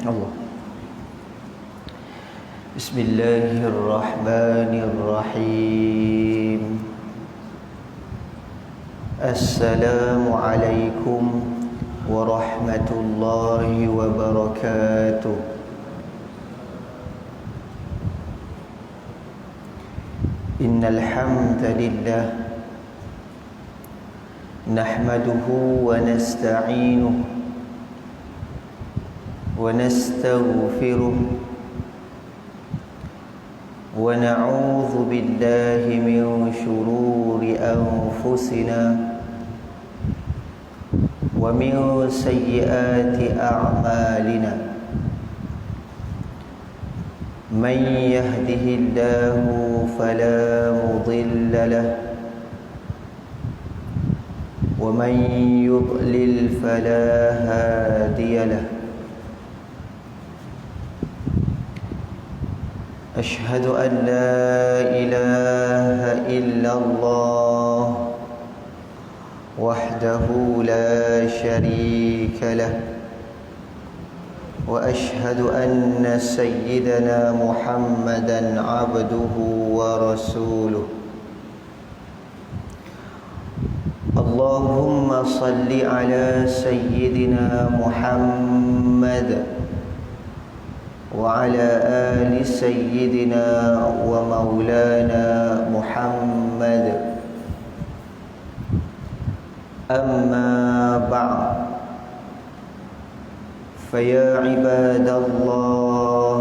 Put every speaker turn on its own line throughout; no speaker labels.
Allah. Bismillahirrahmanirrahim. Assalamualaikum warahmatullahi wabarakatuh. Innal hamdalillah nahmaduhu wa nasta'inuhu wa nastaghfiruh wa na'udzu billahi min shururi anfusina wa min sayyiati a'malina. Man yahdihillahu fala mudilla lahu wa man yudlil fala hadiya lahu. أشهد أن لا إله إلا الله وحده لا شريك له وأشهد أن سيدنا محمدا عبده ورسوله. اللهم صل على سيدنا محمد وعلى آل سيدنا ومولانا محمد. أما بعد، فيا عباد الله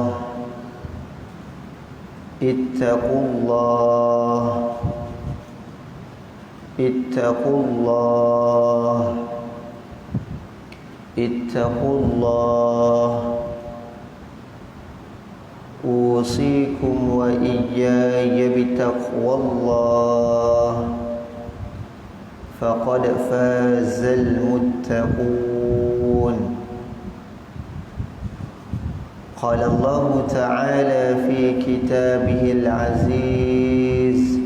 اتقوا الله اتقوا الله اتقوا الله. أوصيكم وإياي بتقوى الله، فقد فاز المتقون. قال الله تعالى في كتابه العزيز: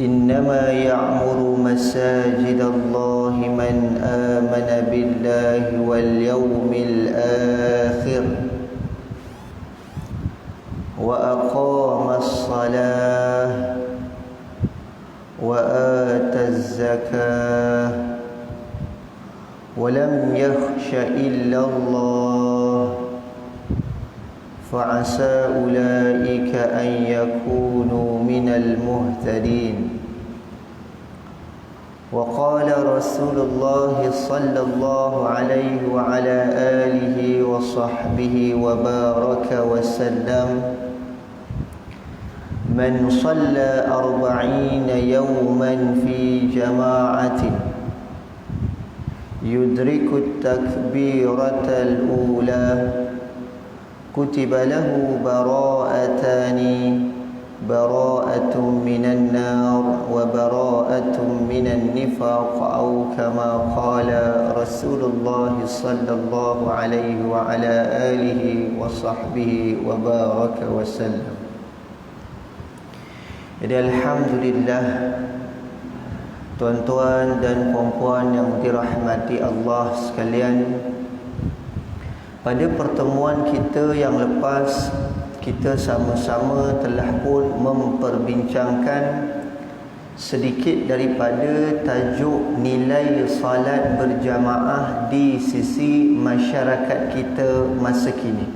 إنما يعمر مساجد الله من آمن بالله واليوم الآخر وأقام الصلاة وآتى الزكاة ولم يخش إلا الله فعسى أولئك أن يكونوا من المهتدين. وقال رسول الله صلى الله عليه وعلى آله وصحبه وبارك وسلم: من صلى 40 يوما في جماعة يدرك التكبيرة الأولى كتب له براءتان: براءة من النار وبراءة من النفاق، أو كما قال رسول الله صلى الله عليه وعلى آله وصحبه وبارك وسلم. Jadi alhamdulillah, tuan-tuan dan puan-puan yang dirahmati Allah sekalian, pada pertemuan kita yang lepas, kita sama-sama telah pun memperbincangkan sedikit daripada tajuk nilai salat berjamaah di sisi masyarakat kita masa kini,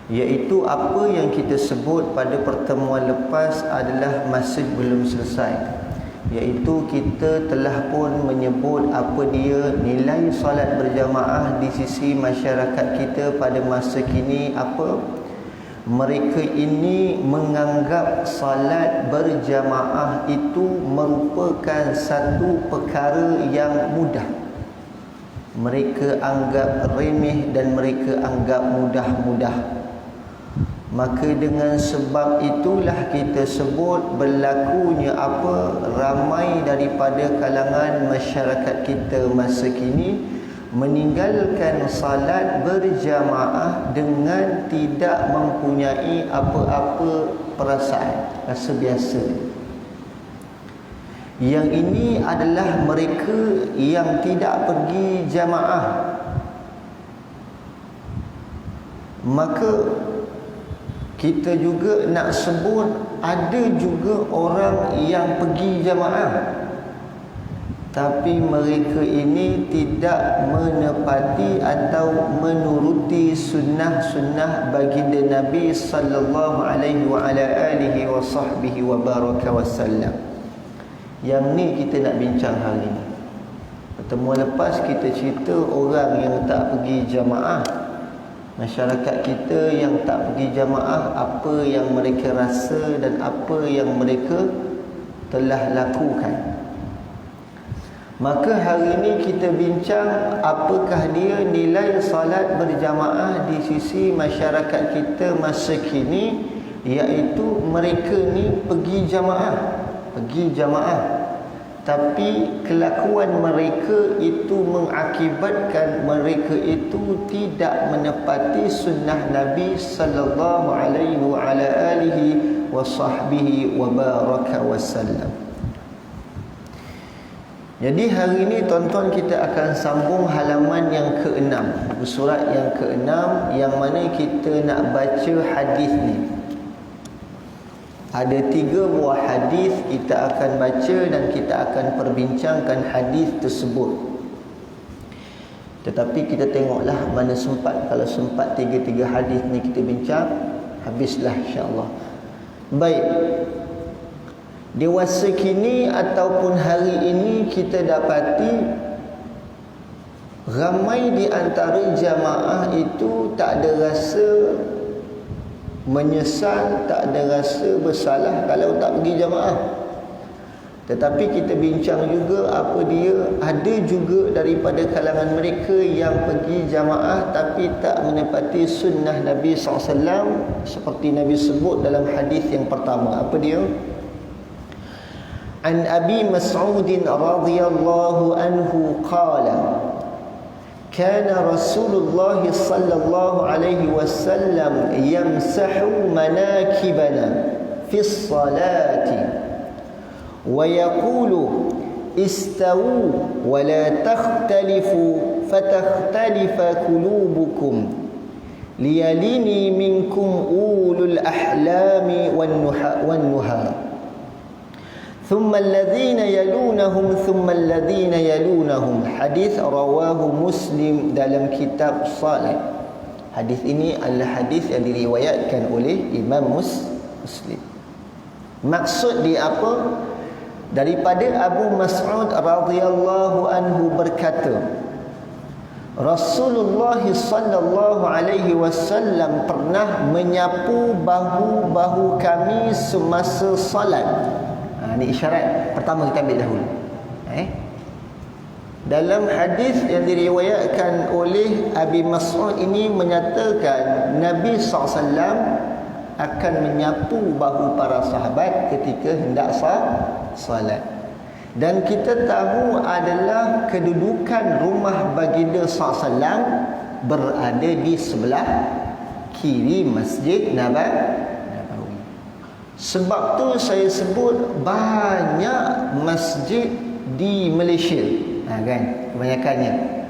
iaitu apa yang kita sebut pada pertemuan lepas adalah masih belum selesai, iaitu kita telah pun menyebut apa dia nilai salat berjamaah di sisi masyarakat kita pada masa kini. Apa? Mereka ini menganggap salat berjamaah itu merupakan satu perkara yang mudah. Mereka anggap remeh dan mereka anggap mudah-mudah. Maka dengan sebab itulah kita sebut berlakunya apa, ramai daripada kalangan masyarakat kita masa kini meninggalkan salat berjamaah dengan tidak mempunyai apa-apa perasaan, rasa biasa. Yang ini adalah mereka yang tidak pergi jamaah, maka kita juga nak sebut ada juga orang yang pergi jamaah tapi mereka ini tidak menepati atau menuruti sunnah-sunnah baginda Nabi sallallahu alaihi wa ala alihi wa sahbihi wa baraka wasallam. Yang ni kita nak bincang hari ni. Pertemuan lepas kita cerita orang yang tak pergi jamaah. Masyarakat kita yang tak pergi jamaah, apa yang mereka rasa dan apa yang mereka telah lakukan. Maka hari ini kita bincang apakah dia nilai salat berjamaah di sisi masyarakat kita masa kini, iaitu mereka ni pergi jamaah tapi kelakuan mereka itu mengakibatkan mereka itu tidak menepati sunnah Nabi sallallahu alaihi wa ala alihi wa sahbihi wa baraka wasallam. Jadi hari ini tuan-tuan kita akan sambung halaman yang ke-6, surat yang ke-6 yang mana kita nak baca hadis ni. Ada 3 buah hadis kita akan baca dan kita akan perbincangkan hadis tersebut. Tetapi kita tengoklah mana sempat. Kalau sempat 3 hadis ni kita bincang, habislah insya-Allah. Baik. Dewasa kini ataupun hari ini kita dapati ramai di antara jamaah itu tak ada rasa menyesal, tak ada rasa bersalah kalau tak pergi jamaah. Tetapi kita bincang juga apa dia, ada juga daripada kalangan mereka yang pergi jamaah tapi tak menepati sunnah Nabi SAW, seperti Nabi sebut dalam hadis yang pertama. Apa dia? An Abi Mas'ud radhiyallahu anhu qala kana Rasulullah sallallahu alaihi wasallam yamsahu manakibana fi as-salati wa yaqulu istawu wa la takhtalifu fatakhtalifa qulubukum liyalini minkum ulul ahlami wan nuha ثم الذين يلونهم ثم الذين يلونهم. Hadis rawahu Muslim dalam kitab Salat. Hadis ini adalah hadis yang diriwayatkan oleh Imam Muslim. Maksud dia apa? Daripada Abu Mas'ud radhiyallahu anhu berkata, Rasulullah sallallahu alaihi wasallam pernah menyapu bahu-bahu kami semasa salat. Ini isyarat pertama kita ambil dahulu. Dalam hadis yang diriwayatkan oleh Abi Mas'ud ini menyatakan Nabi SAW akan menyapu bahu para sahabat ketika hendak salat. Dan kita tahu adalah kedudukan rumah baginda SAW berada di sebelah kiri Masjid Nabawi. Sebab tu saya sebut banyak masjid di Malaysia, kan, kebanyakannya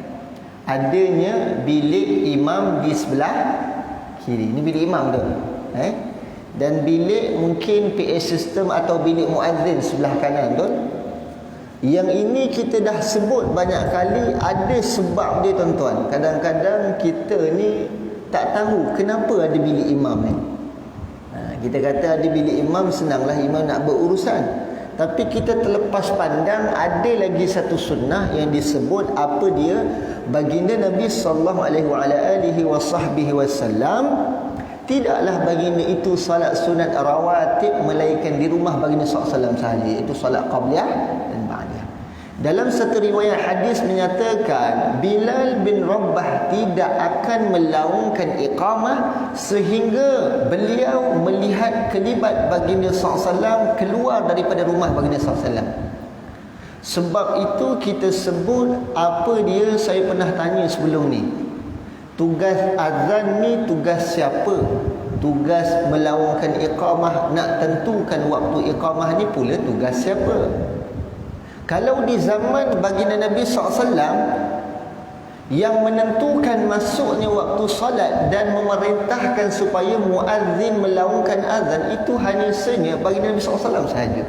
adanya bilik imam di sebelah kiri. Ini bilik imam tu, dan bilik mungkin PA system atau bilik muazzin sebelah kanan tu. Yang ini kita dah sebut banyak kali, ada sebab dia tuan-tuan. Kadang-kadang kita ni tak tahu kenapa ada bilik imam ni. Kita kata ada bilik imam, senanglah imam nak berurusan. Tapi kita terlepas pandang ada lagi satu sunnah yang disebut apa dia? Baginda Nabi sallallahu alaihi wasallam tidaklah baginda itu salat sunat rawatib melainkan di rumah baginda sallallahu alaihi wasallam sahaja, iaitu salat qabliyah dan ba'diyah. Dalam satu riwayat hadis menyatakan Bilal bin Rabah tidak akan melaungkan iqamah sehingga beliau melihat kelibat baginda SAW keluar daripada rumah baginda SAW. Sebab itu kita sebut apa dia, saya pernah tanya sebelum ni, tugas azan ni tugas siapa? Tugas melaungkan iqamah, nak tentukan waktu iqamah ni pula tugas siapa? Kalau di zaman baginda Nabi SAW, yang menentukan masuknya waktu salat dan memerintahkan supaya muazzin melaungkan azan itu hanya saja baginda Nabi SAW sahaja.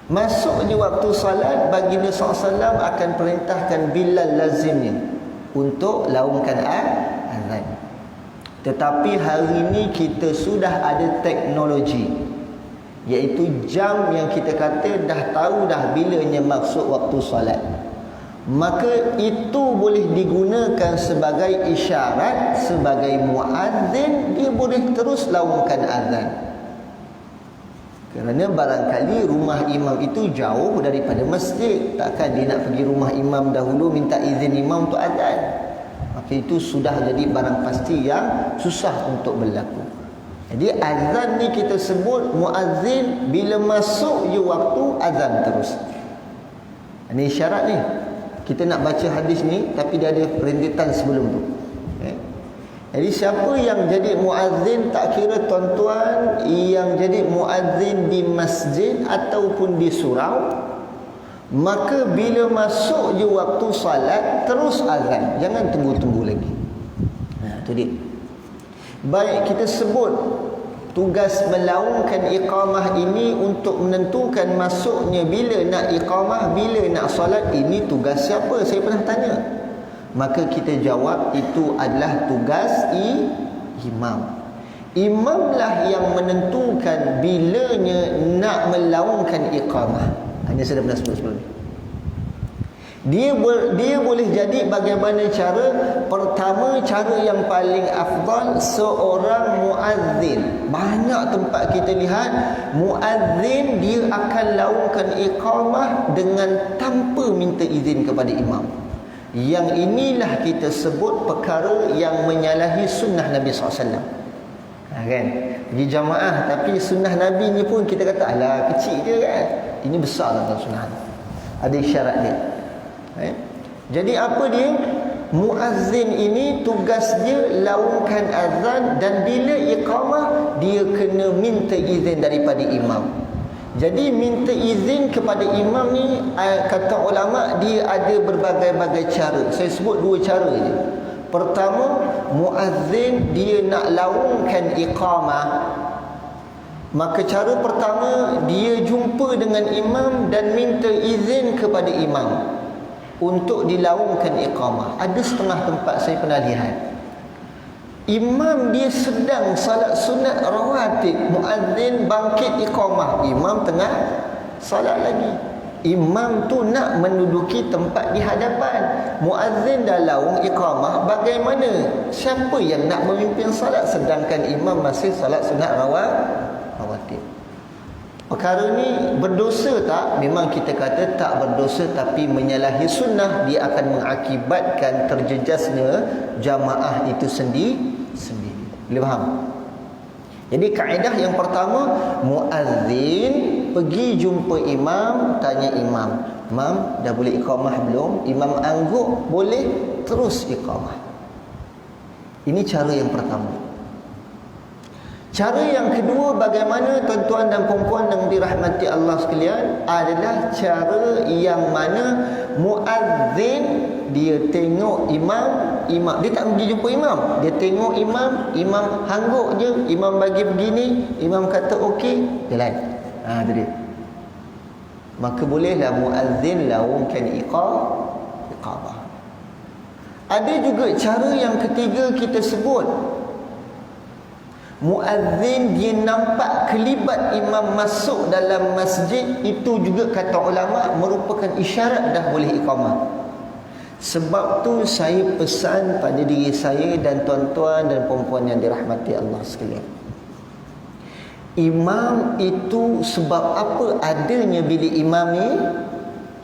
Masuknya waktu salat, baginda SAW akan perintahkan Bilal lazimnya untuk laungkan azan. Tetapi hari ini kita sudah ada teknologi, iaitu jam yang kita kata dah tahu dah bilanya maksud waktu salat. Maka itu boleh digunakan sebagai isyarat, sebagai muazzin, dia boleh terus laungkan azan. Kerana barangkali rumah imam itu jauh daripada masjid, takkan dia nak pergi rumah imam dahulu minta izin imam untuk azan. Maka itu sudah jadi barang pasti yang susah untuk berlaku. Jadi azan ni kita sebut muazzin bila masuk je waktu azan terus. Ini isyarat ni. Kita nak baca hadis ni tapi dia ada perintitan sebelum tu. Jadi siapa yang jadi muazzin, tak kira tuan-tuan yang jadi muazzin di masjid ataupun di surau, maka bila masuk je waktu salat terus azan, jangan tunggu-tunggu lagi. Itu dia. Baik kita sebut tugas melaungkan iqamah ini untuk menentukan masuknya bila nak iqamah, bila nak solat, ini tugas siapa? Saya pernah tanya. Maka kita jawab itu adalah tugas imam. Imamlah yang menentukan bilanya nak melaungkan iqamah. Hanya saya dah pernah sebut sebelum ni. Dia boleh jadi bagaimana cara? Pertama, cara yang paling afdal, seorang muazzin. Banyak tempat kita lihat muazzin dia akan laungkan iqamah dengan tanpa minta izin kepada imam. Yang inilah kita sebut perkara yang menyalahi sunnah Nabi SAW. Kan? Pergi jamaah tapi sunnah Nabi ni pun kita kata alah kecil je kan. Ini besar tentang sunnah. Ada isyarat dia. Jadi apa dia? Muazzin ini tugas dia laungkan azan, dan bila iqamah dia kena minta izin daripada imam. Jadi minta izin kepada imam ni, kata ulama, dia ada berbagai-bagai cara. Saya sebut dua cara je. Pertama, muazzin dia nak laungkan iqamah, maka cara pertama dia jumpa dengan imam dan minta izin kepada imam untuk dilaungkan iqamah. Ada setengah tempat saya pernah lihat, imam dia sedang salat sunat rawatib, muazzin bangkit iqamah, imam tengah salat lagi. Imam tu nak menduduki tempat di hadapan, muazzin dah laung iqamah, bagaimana? Siapa yang nak memimpin salat sedangkan imam masih salat sunat rawatib? Perkara ni berdosa tak? Memang kita kata tak berdosa, tapi menyalahi sunnah. Dia akan mengakibatkan terjejasnya jamaah itu sendiri. Boleh faham? Jadi kaedah yang pertama, muazzin pergi jumpa imam, tanya imam, "Imam, dah boleh iqamah belum?" Imam angguk boleh, terus iqamah. Ini cara yang pertama. Cara yang kedua, bagaimana tuan-tuan dan puan-puan yang dirahmati Allah sekalian, adalah cara yang mana muazzin dia tengok imam, dia tak pergi jumpa imam, dia tengok imam hangguk je, imam bagi begini, imam kata okey, jalan. Itu dia. Maka bolehlah muazzin laungkan iqamah. Ada juga cara yang ketiga kita sebut, muazzin dia nampak kelibat imam masuk dalam masjid, itu juga kata ulama merupakan isyarat dah boleh iqamah. Sebab tu saya pesan pada diri saya dan tuan-tuan dan puan-puan yang dirahmati Allah sekalian, imam itu sebab apa adanya bilik imam ni?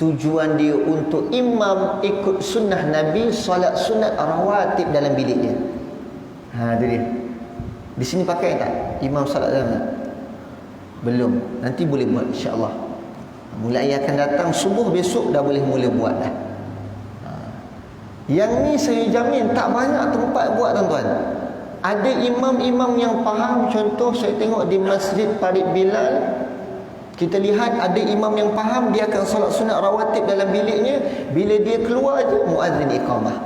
Tujuan dia untuk imam ikut sunnah Nabi, solat sunat rawatib dalam bilik dia. Itu dia. Di sini pakai tak imam salat dalam? Belum. Nanti boleh buat insya-Allah. Mulai akan datang subuh besok dah boleh mula buat dah. Yang ni saya jamin tak banyak tempat buat tuan-tuan. Ada imam-imam yang faham. Contoh saya tengok di Masjid Farid Bilal, Kita lihat ada imam yang faham, dia akan solat sunat rawatib dalam biliknya, bila dia keluar je muazzin iqamah.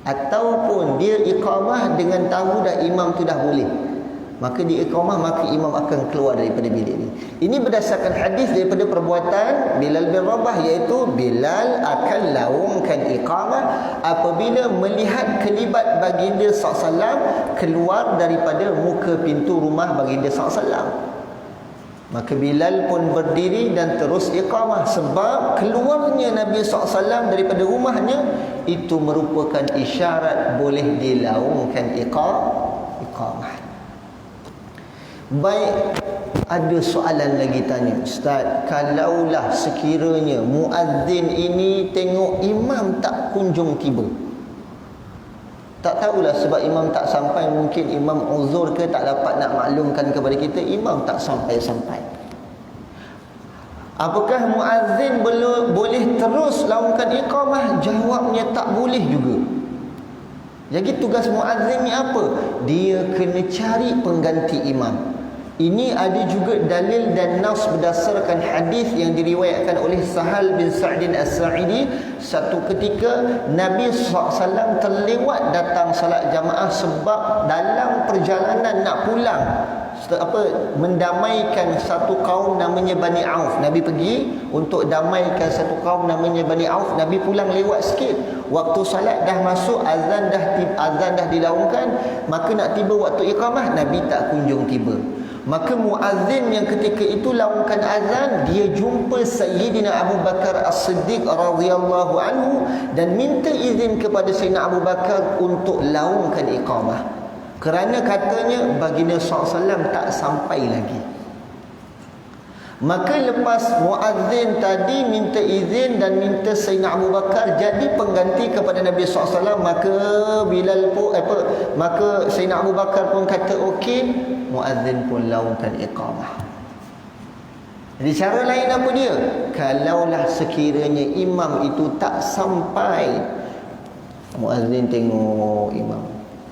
Ataupun dia iqamah dengan tahu dah imam tu dah boleh, maka dia iqamah, maka imam akan keluar daripada bilik ni. Ini berdasarkan hadis daripada perbuatan Bilal bin Rabah, iaitu Bilal akan laungkan iqamah apabila melihat kelibat baginda SAW keluar daripada muka pintu rumah baginda SAW. Maka Bilal pun berdiri dan terus iqamah, sebab keluarnya Nabi SAW daripada rumahnya itu merupakan isyarat boleh dilaungkan iqamah. Baik, ada soalan lagi tanya, Ustaz, kalaulah sekiranya muazzin ini tengok imam tak kunjung tiba, tak tahulah sebab imam tak sampai, mungkin imam uzur ke tak dapat nak maklumkan kepada kita, imam tak sampai-sampai. Apakah muazzin boleh terus laungkan iqamah? Jawabnya tak boleh juga. Jadi tugas muazzin ni apa? Dia kena cari pengganti imam. Ini ada juga dalil dan nas berdasarkan hadis yang diriwayatkan oleh Sahal bin Sa'din As-Sa'idi. Satu ketika Nabi SAW terlewat datang salat jamaah sebab dalam perjalanan nak pulang mendamaikan satu kaum namanya Bani Auf. Nabi pergi untuk damaikan satu kaum namanya Bani Auf. Nabi pulang lewat sikit. Waktu salat dah masuk, azan dah dilaungkan, maka nak tiba waktu iqamah, Nabi tak kunjung tiba. Maka muazzin yang ketika itu laungkan azan, dia jumpa Sayyidina Abu Bakar As-Siddiq radhiyallahu anhu dan minta izin kepada Sayyidina Abu Bakar untuk laungkan iqamah. Kerana katanya baginda SAW tak sampai lagi. Maka lepas muazzin tadi minta izin dan minta Sayyidina Abu Bakar jadi pengganti kepada Nabi SAW, maka Bilal pun maka Sayyidina Abu Bakar pun kata okey, muazzin pun laungkan iqamah. Jadi cara lain apa dia? Kalaulah sekiranya imam itu tak sampai, muazzin tengok imam,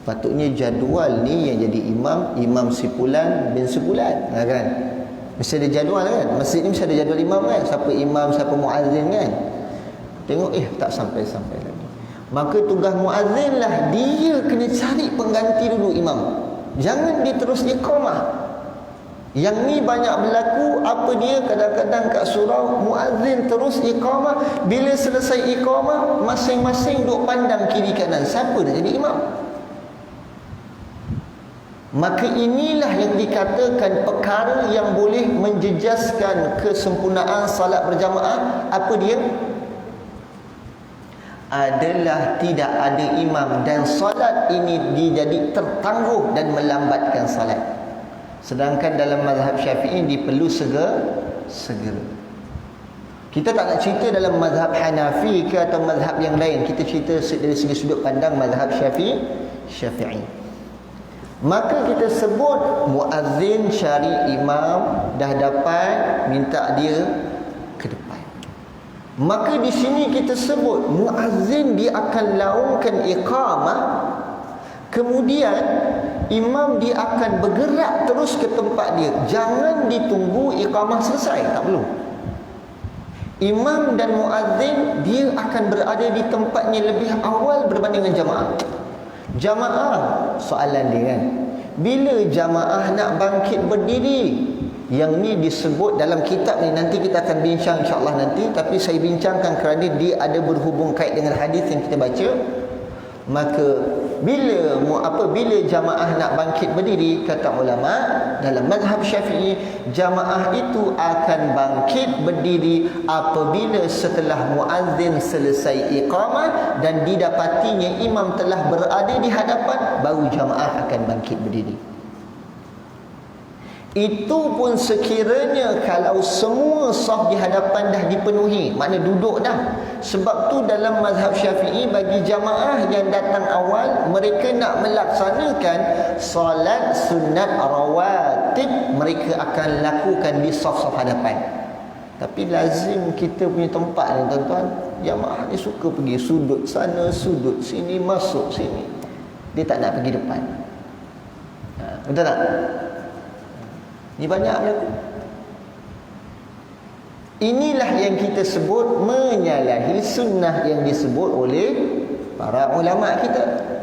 patutnya jadual ni yang jadi imam sebulan bin sebulan, kan? Mesti ada jadual kan? Masjid ni mesti ada jadual imam kan? Siapa imam, siapa muazzin kan? Tengok tak sampai-sampai lagi. Maka tugas muazzin lah, dia kena cari pengganti dulu imam. Jangan dia terus iqamah. Yang ni banyak berlaku. Apa dia? Kadang-kadang kat surau muazzin terus iqamah. Bila selesai iqamah, masing-masing duk pandang kiri kanan, siapa dah jadi imam. Maka inilah yang dikatakan perkara yang boleh menjejaskan kesempurnaan salat berjamaah. Apa dia? Adalah tidak ada imam dan salat ini dijadi tertangguh dan melambatkan salat. Sedangkan dalam mazhab Syafi'i diperlu segera. Kita tak nak cerita dalam mazhab Hanafi ke atau mazhab yang lain. Kita cerita dari segi sudut pandang mazhab Syafi'i. Maka kita sebut muazzin cari imam, dah dapat, minta dia ke depan. Maka di sini kita sebut muazzin dia akan laungkan iqamah, kemudian imam dia akan bergerak terus ke tempat dia. Jangan ditunggu iqamah selesai, tak perlu. Imam dan muazzin dia akan berada di tempatnya lebih awal berbanding dengan jamaah. Jamaah, soalan dia kan, bila jamaah nak bangkit berdiri, yang ni disebut dalam kitab ni, nanti kita akan bincang insya-Allah nanti, tapi saya bincangkan kerana dia ada berhubung kait dengan hadis yang kita baca. Maka bila jamaah nak bangkit berdiri, kata ulama dalam mazhab Syafi'i, jamaah itu akan bangkit berdiri apabila setelah muazzin selesai iqamah dan didapatinya imam telah berada di hadapan, baru jamaah akan bangkit berdiri. Itu pun sekiranya kalau semua saf di hadapan dah dipenuhi, makna duduk dah. Sebab tu dalam mazhab Syafi'i, bagi jamaah yang datang awal, mereka nak melaksanakan salat sunat rawatib, mereka akan lakukan di saf-saf hadapan. Tapi lazim kita punya tempat ni tuan-tuan, jamaah ni suka pergi sudut sana, sudut sini, masuk sini. Dia tak nak pergi depan. Betul tak? Ni banyak berlaku. Inilah yang kita sebut menyalahi sunnah yang disebut oleh para ulama kita.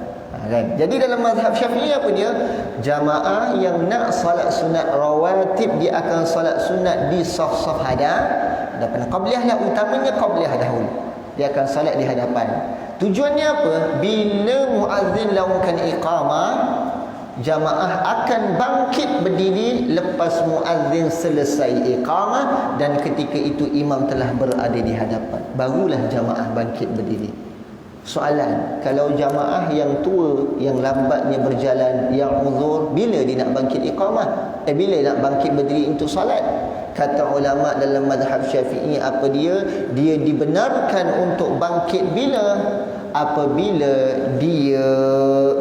Kan? Jadi dalam mazhab Syafi'i apa dia? Jamaah yang nak salat sunat rawatib, dia akan salat sunat di saf-saf hadapan. Qabliyah lah, utamanya qabliyah dahulu. Dia akan salat di hadapan. Tujuannya apa? Bila muazzin lakukan iqamah, jamaah akan bangkit berdiri lepas muazzin selesai iqamah, dan ketika itu imam telah berada di hadapan, barulah jamaah bangkit berdiri. Soalan, kalau jamaah yang tua, yang lambatnya berjalan, yang uzur, bila dia nak bangkit iqamah? Bila nak bangkit berdiri untuk salat? Kata ulama dalam mazhab Syafi'i, apa dia? Dia dibenarkan untuk bangkit bila? Apabila dia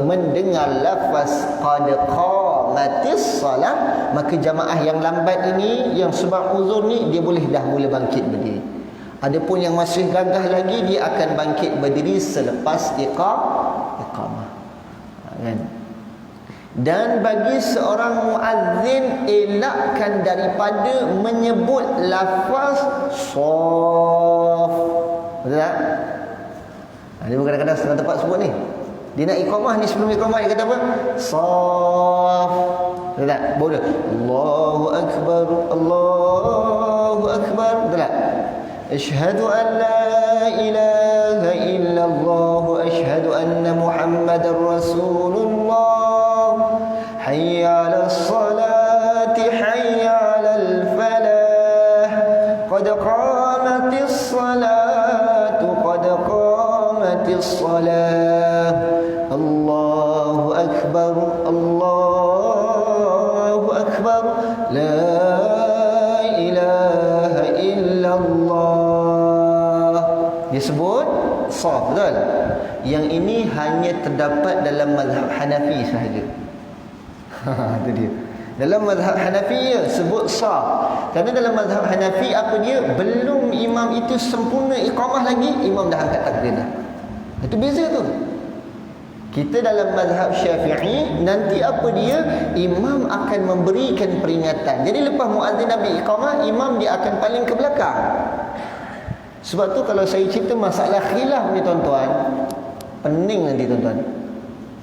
mendengar lafaz qad qamatis salat, maka jamaah yang lambat ini, yang sebab uzur ni, dia boleh dah mula bangkit berdiri. Adapun yang masih gagah lagi, dia akan bangkit berdiri selepas iqamah. Kan? Dan bagi seorang muazzin, elakkan daripada menyebut lafaz shaf. Betul tak? Dia kadang-kadang setengah tempat sebut ni. Dia nak iqamah ni, sebelum iqamah dia kata apa? Shaf. Betul tak? Boleh. Allahu Akbar, Allahu Akbar. Betul tak? Asyhadu an la ilaha illallah, asyhadu anna Muhammadar Rasulullah, hayya 'alas salati, hayya 'alal falah, qad qamatis salatu, qad qamatis salah, Allahu akbar, Allahu akbar, la ilaha illallah. Disebut shaf, betul? Yang ini hanya terdapat dalam mazhab Hanafi sahaja. Itu dia. Dalam mazhab Hanafi sebut shaf. Kerana dalam mazhab Hanafi apa dia? Belum imam itu sempurna iqamah lagi, imam dah angkat takbir dah. Itu beza tu. Kita dalam mazhab Syafi'i, nanti apa dia? Imam akan memberikan peringatan. Jadi lepas muazzin ambil iqamah, imam dia akan paling ke belakang. Sebab tu kalau saya cerita masalah khilaf ni tuan-tuan, pening nanti tuan-tuan.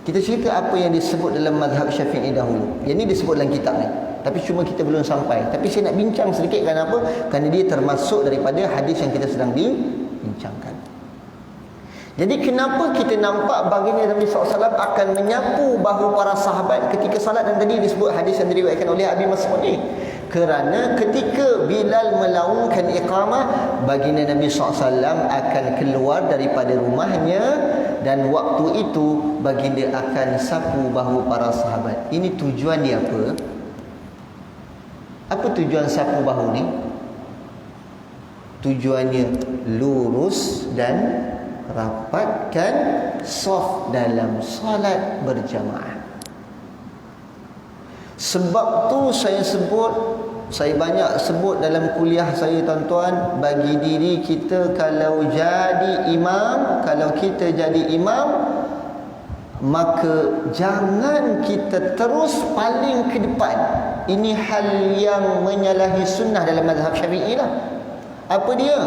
Kita cerita apa yang disebut dalam mazhab Syafi'i dahulu. Yang ni disebut dalam kitab ni. Tapi cuma kita belum sampai. Tapi saya nak bincang sedikit, kenapa? Kerana dia termasuk daripada hadis yang kita sedang bincangkan. Jadi kenapa kita nampak baginda Nabi SAW akan menyapu bahu para sahabat ketika salat, dan tadi disebut hadis yang diriwayatkan oleh Abi Mas'ud ni. Kerana ketika Bilal melaungkan iqamah, baginda Nabi SAW akan keluar daripada rumahnya, dan waktu itu baginda akan sapu bahu para sahabat. Ini tujuan dia apa? Apa tujuan sapu bahu ni? Tujuannya lurus dan rapatkan saf dalam salat berjamaah. Sebab tu saya banyak sebut dalam kuliah saya tuan-tuan, bagi diri kita kalau kita jadi imam, maka jangan kita terus paling ke depan. Ini hal yang menyalahi sunnah dalam mazhab Syafi'i lah. Apa dia?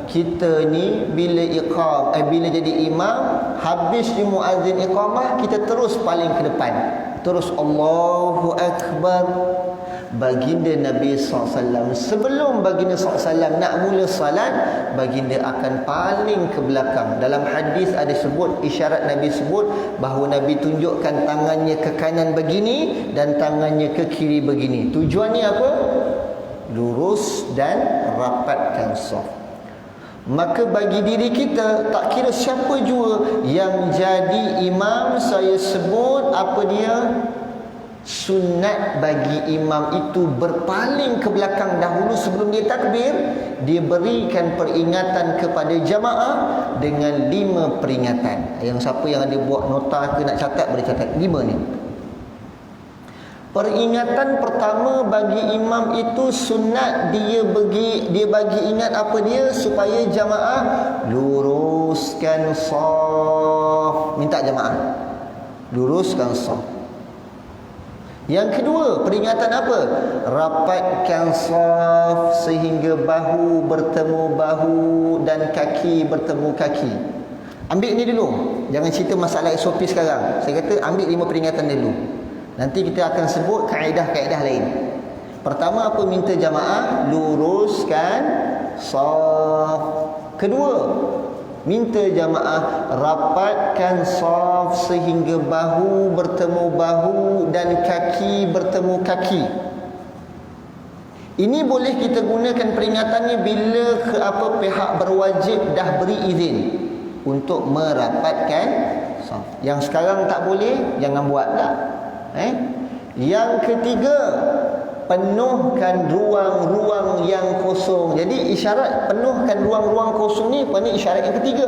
Kita ni bila jadi imam, habis di muazzin iqamah, kita terus paling ke depan, terus Allahu Akbar. Baginda Nabi SAW, sebelum baginda SAW nak mula salat, baginda akan paling ke belakang. Dalam hadis ada sebut, isyarat Nabi sebut bahawa Nabi tunjukkan tangannya ke kanan begini dan tangannya ke kiri begini. Tujuannya apa? Lurus dan rapatkan saf. Maka bagi diri kita, tak kira siapa jua yang jadi imam, saya sebut apa dia? Sunat bagi imam itu berpaling ke belakang dahulu sebelum dia takbir. Dia berikan peringatan kepada jamaah dengan 5 peringatan. Yang siapa yang ada buat nota ke nak catat, boleh catat 5 ni. Peringatan pertama bagi imam itu sunat, dia bagi ingat apa dia? Supaya jamaah luruskan saf. Minta jamaah luruskan saf. Yang kedua, peringatan apa? Rapatkan saf sehingga bahu bertemu bahu dan kaki bertemu kaki. Ambil ni dulu. Jangan cerita masalah SOP sekarang. Saya kata ambil 5 peringatan dulu. Nanti kita akan sebut kaedah-kaedah lain. Pertama apa? Minta jamaah luruskan saf. Kedua, minta jamaah rapatkan saf sehingga bahu bertemu bahu dan kaki bertemu kaki. Ini boleh kita gunakan peringatannya bila pihak berwajib dah beri izin untuk merapatkan saf. Yang sekarang tak boleh, jangan buat tak. Yang ketiga, penuhkan ruang-ruang yang kosong. Jadi isyarat penuhkan ruang-ruang kosong ni pada isyarat yang ketiga.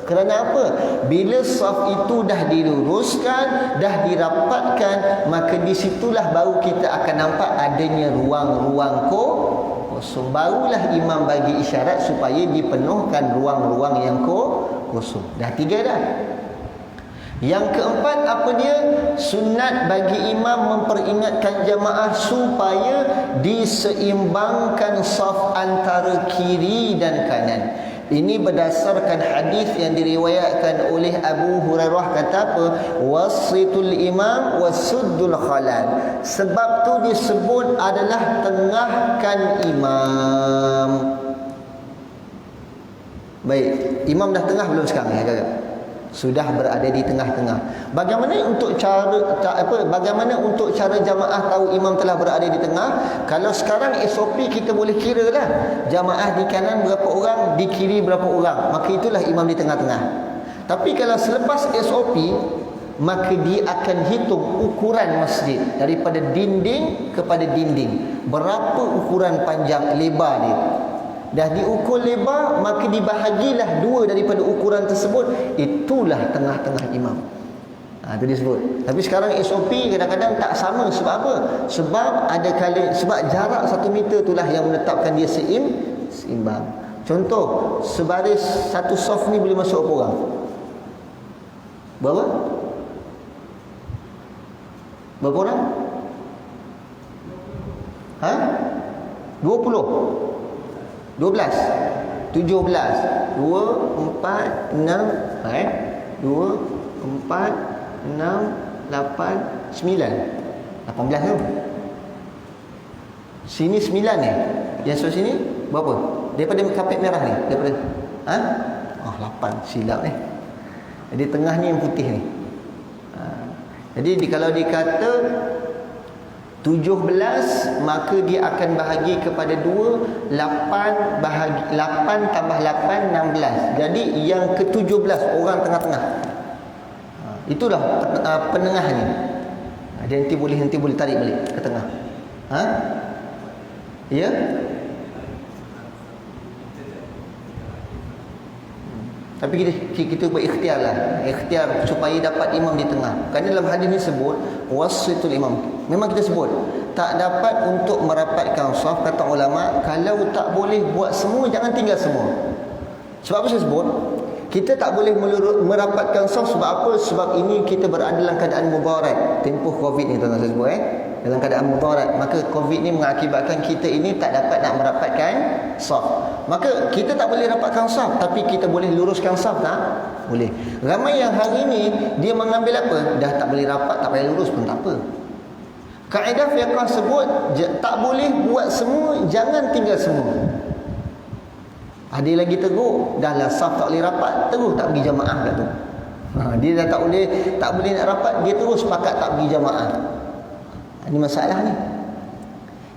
Kerana apa? Bila saf itu dah diluruskan, dah dirapatkan, maka di situlah baru kita akan nampak adanya ruang-ruang kosong. Barulah imam bagi isyarat supaya dipenuhkan ruang-ruang yang kosong. Dah 3 dah. Yang keempat apa dia? Sunat bagi imam memperingatkan jamaah supaya diseimbangkan saf antara kiri dan kanan. Ini berdasarkan hadis yang diriwayatkan oleh Abu Hurairah, kata apa? Wasitul imam wasuddul khalal. Sebab tu disebut adalah tengahkan imam. Baik, imam dah tengah belum sekarang ya, kakak? Sudah berada di tengah-tengah. Bagaimana untuk cara jamaah tahu imam telah berada di tengah? Kalau sekarang SOP kita boleh kira lah, jamaah di kanan berapa orang, di kiri berapa orang, maka itulah imam di tengah-tengah. Tapi kalau selepas SOP, maka dia akan hitung ukuran masjid daripada dinding kepada dinding, berapa ukuran panjang lebar dia. Dah diukur lebar, maka dibahagilah 2 daripada ukuran tersebut. Itulah tengah-tengah imam. Itu disebut. Tapi sekarang SOP kadang-kadang tak sama. Sebab apa? Sebab jarak 1 meter itulah yang menetapkan dia seimbang. Contoh, sebaris satu saf ni boleh masuk berapa orang? Berapa? Berapa orang? 20, 12, 17, 2, 4, 6, 2, 4, 6, 8, 9, 18, 18 tu. Sini 9 ni. Yang sebelah sini berapa? Daripada kapet merah ni, daripada 8, silap ni. Jadi tengah ni yang putih ni. Jadi kalau dikata 17, maka dia akan bahagi kepada 2, 8 tambah 8, 16. Jadi yang ke-17 orang tengah-tengah. Itulah penengahnya. Dia nanti boleh tarik balik ke tengah. Ya? Tapi kita berikhtiar lah. Ikhtiar supaya dapat imam di tengah. Kerana dalam hadis ni sebut wasitul imam. Memang kita sebut tak dapat untuk merapatkan saf, kata ulama, kalau tak boleh buat semua, jangan tinggal semua. Sebab apa saya sebut? Kita tak boleh merapatkan saf sebab apa? Sebab ini kita berada dalam keadaan mudarat. Tempoh Covid ni tuan-tuan saya sebut dalam keadaan mudarat. Maka Covid ni mengakibatkan kita ini tak dapat nak merapatkan saf. Maka kita tak boleh rapatkan saf, tapi kita boleh luruskan saf tak? Boleh. Ramai yang hari ni dia mengambil apa? Dah tak boleh rapat, tak payah lurus pun tak apa. Kaedah fiqh sebut tak boleh buat semua, jangan tinggal semua. Ada lagi teruk, dah lah saf tak boleh rapat, terus tak pergi jamaah kat tu. Dia dah tak boleh nak rapat, dia terus sepakat tak pergi jamaah. Ini masalah ni.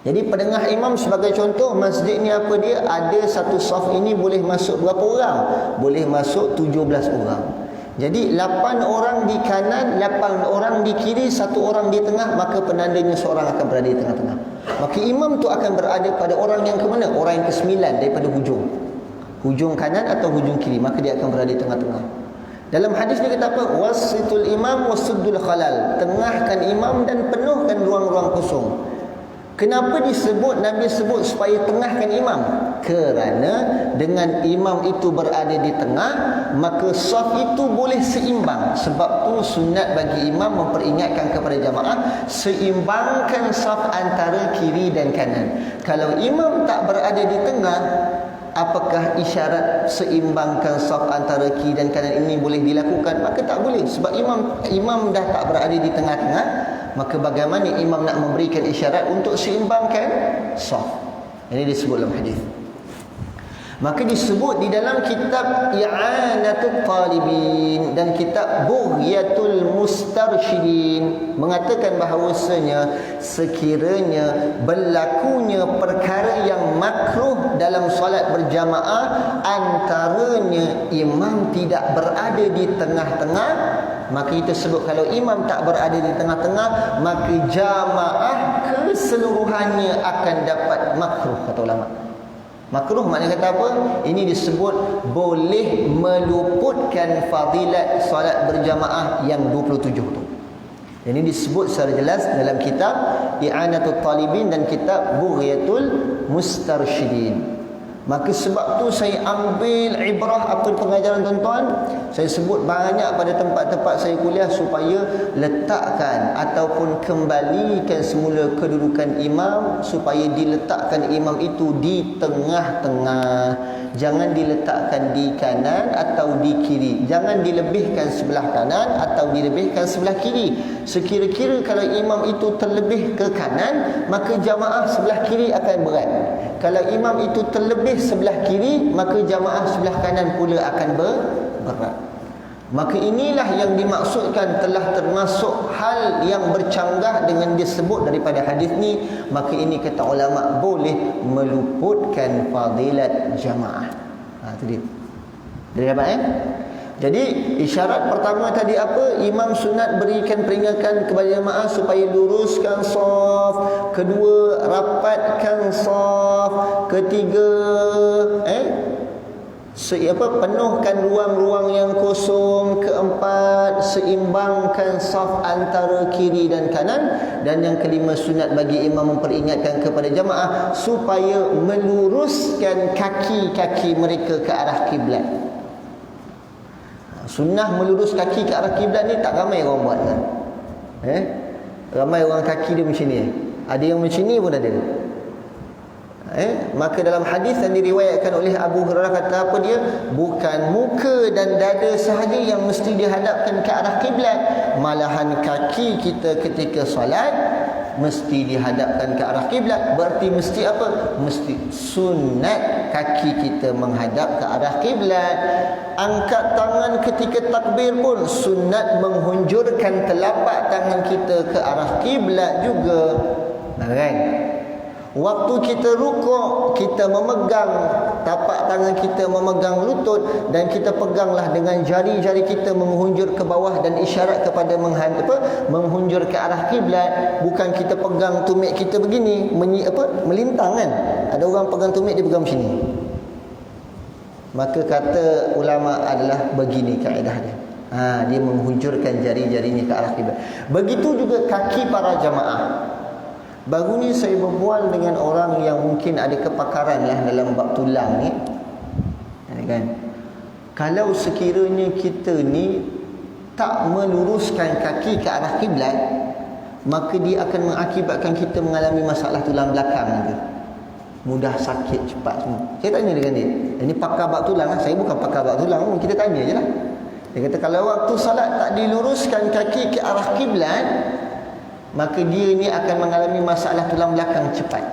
Jadi penengah imam sebagai contoh, masjid ni apa dia? Ada satu saf ini boleh masuk berapa orang? Boleh masuk 17 orang. Jadi 8 orang di kanan, 8 orang di kiri, 1 orang di tengah, maka penandanya seorang akan berada di tengah-tengah. Maka imam tu akan berada pada orang yang ke mana? Orang yang ke-9 daripada hujung kanan atau hujung kiri, maka dia akan berada di tengah-tengah. Dalam hadis ni kata apa? Wasitul imam wasuddul khalal. Tengahkan imam dan penuhkan ruang-ruang kosong. Kenapa Nabi sebut supaya tengahkan imam? Kerana dengan imam itu berada di tengah, maka saf itu boleh seimbang. Sebab tu sunat bagi imam memperingatkan kepada jamaah, seimbangkan saf antara kiri dan kanan. Kalau imam tak berada di tengah, apakah isyarat seimbangkan saf antara kiri dan kanan ini boleh dilakukan? Maka tak boleh. Sebab imam dah tak berada di tengah-tengah, maka bagaimana imam nak memberikan isyarat untuk seimbangkan saf? Ini disebut dalam hadis. Maka disebut di dalam kitab I'anatul Talibin dan kitab Bughyatul Mustarsyidin, mengatakan bahawasanya sekiranya berlakunya perkara yang makruh dalam solat berjamaah, antaranya imam tidak berada di tengah-tengah, maka kita sebut kalau imam tak berada di tengah-tengah, maka jamaah keseluruhannya akan dapat makruh, kata ulama. Makruh maknanya kata apa? Ini disebut boleh meluputkan fadilat solat berjamaah yang 27 tu. Ini disebut secara jelas dalam kitab I'anatul Talibin dan kitab Bughyatul Mustarsyidin. Maka sebab tu saya ambil ibrah apa pengajaran tuan-tuan, saya sebut banyak pada tempat-tempat saya kuliah supaya letakkan ataupun kembalikan semula kedudukan imam, supaya diletakkan imam itu di tengah-tengah. Jangan diletakkan di kanan atau di kiri. Jangan dilebihkan sebelah kanan atau dilebihkan sebelah kiri. Sekira-kira kalau imam itu terlebih ke kanan, maka jamaah sebelah kiri akan berat. Kalau imam itu terlebih sebelah kiri, maka jamaah sebelah kanan pula akan berat. Maka inilah yang dimaksudkan telah termasuk hal yang bercanggah dengan disebut daripada hadis ni. Maka ini kata ulama boleh meluputkan fadilat jamaah. Itu dia. Dia dapat Jadi isyarat pertama tadi apa? Imam sunat berikan peringatan kepada jamaah supaya luruskan saf. Kedua, rapatkan saf. Ketiga, penuhkan ruang-ruang yang kosong. Keempat, seimbangkan saf antara kiri dan kanan. Dan yang kelima, sunat bagi imam memperingatkan kepada jamaah supaya meluruskan kaki-kaki mereka ke arah kiblat. Sunnah melurus kaki ke arah kiblat ni tak ramai orang buat kan? Ramai orang kaki dia macam ni. Ada yang macam ni pun ada. Maka dalam hadis yang diriwayatkan oleh Abu Hurairah, kata apa dia? Bukan muka dan dada sahaja yang mesti dihadapkan ke arah kiblat, malahan kaki kita ketika solat mesti dihadapkan ke arah kiblat. Berarti mesti apa? Mesti sunat kaki kita menghadap ke arah kiblat. Angkat tangan ketika takbir pun sunat menghunjurkan telapak tangan kita ke arah kiblat juga. Kan? Waktu kita rukuk, kita memegang tapak tangan kita, memegang lutut, dan kita peganglah dengan jari-jari kita menghunjur ke bawah dan isyarat kepada menghunjur ke arah kiblat. Bukan kita pegang tumit kita begini, melintang kan. Ada orang pegang tumit dia pegang macam ni. Maka kata ulama adalah begini kaedah dia. Dia menghunjurkan jari-jarinya ke arah kiblat. Begitu juga kaki para jamaah. Baru ni saya berbual dengan orang yang mungkin ada kepakaran lah dalam bab tulang ni. Kan? Kalau sekiranya kita ni tak meluruskan kaki ke arah kiblat, maka dia akan mengakibatkan kita mengalami masalah tulang belakang nanti. Mudah sakit cepat semua. Saya tanya dengan dia. Ini pakar bab tulang lah. Saya bukan pakar bab tulang. Kita tanya je lah. Dia kata kalau waktu salat tak diluruskan kaki ke arah kiblat, maka dia ni akan mengalami masalah tulang belakang cepat.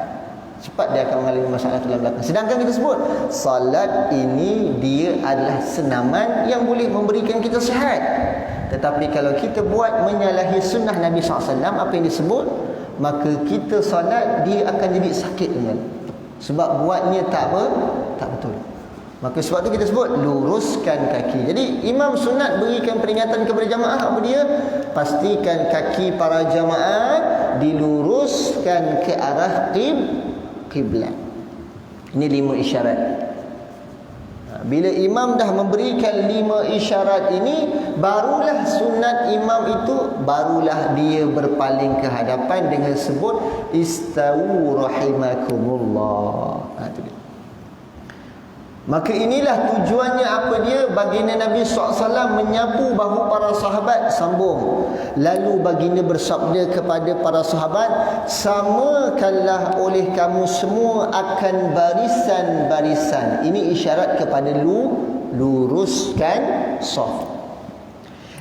Cepat dia akan mengalami masalah tulang belakang. Sedangkan kita sebut salat ini dia adalah senaman yang boleh memberikan kita sihat. Tetapi kalau kita buat menyalahi sunnah Nabi SAW, apa yang disebut, maka kita salat dia akan jadi sakit dengan. Sebab buatnya tak betul. Maka sebab tu kita sebut luruskan kaki. Jadi imam sunat berikan peringatan kepada jamaah apa dia? Pastikan kaki para jamaah diluruskan ke arah kiblat. Ini 5 isyarat. Bila imam dah memberikan 5 isyarat ini, barulah sunat imam itu, barulah dia berpaling ke hadapan dengan sebut istawu rahimakumullah. Itu dia. Maka inilah tujuannya apa dia? Baginda Nabi SAW menyapu bahu para sahabat, sambung. Lalu baginda bersabda kepada para sahabat, samakanlah oleh kamu semua akan barisan-barisan. Ini isyarat kepada luruskan saf.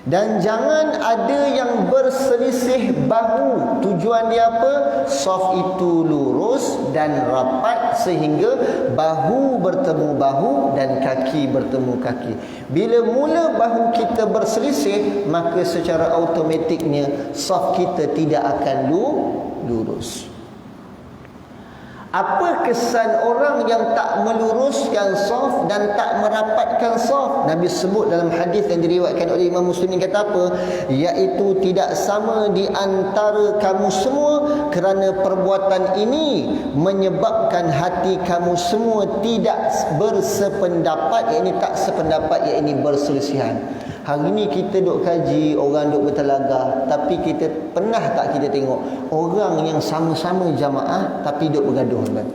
Dan jangan ada yang berselisih bahu. Tujuan dia apa? Saf itu lurus dan rapat sehingga bahu bertemu bahu dan kaki bertemu kaki. Bila mula bahu kita berselisih, maka secara automatiknya saf kita tidak akan lurus. Apa kesan orang yang tak meluruskan saf dan tak merapatkan saf? Nabi sebut dalam hadis yang diriwayatkan oleh Imam Muslim, kata apa? Iaitu tidak sama di antara kamu semua, kerana perbuatan ini menyebabkan hati kamu semua tidak bersependapat, iaitu tak sependapat, iaitu berselisihan. Hari ni kita duk kaji, orang duk bertelagah, tapi kita pernah tak kita tengok orang yang sama-sama jamaah tapi duk bergaduh, kan?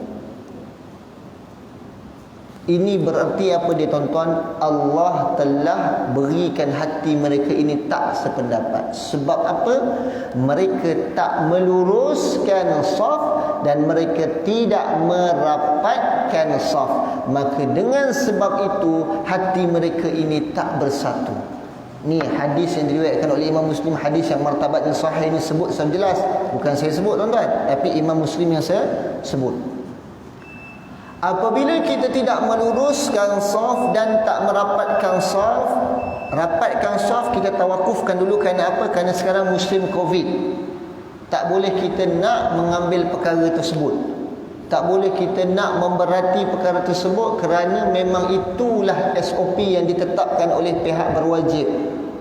Ini berarti apa dia, tuan-tuan? Allah telah berikan hati mereka ini tak sependapat. Sebab apa? Mereka tak meluruskan saf dan mereka tidak merapatkan saf. Maka dengan sebab itu hati mereka ini tak bersatu. Ni hadis yang diriwayatkan oleh Imam Muslim, hadis yang martabatnya sahih ini sebut secara jelas. Bukan saya sebut, tuan-tuan, tapi Imam Muslim yang saya sebut. Apabila kita tidak meluruskan saf dan tak merapatkan saf, rapatkan saf kita tawakufkan dulu. Kerana apa? Kerana sekarang musim Covid. Tak boleh kita nak mengambil perkara tersebut. Tak boleh kita nak memberati perkara tersebut, kerana memang itulah SOP yang ditetapkan oleh pihak berwajib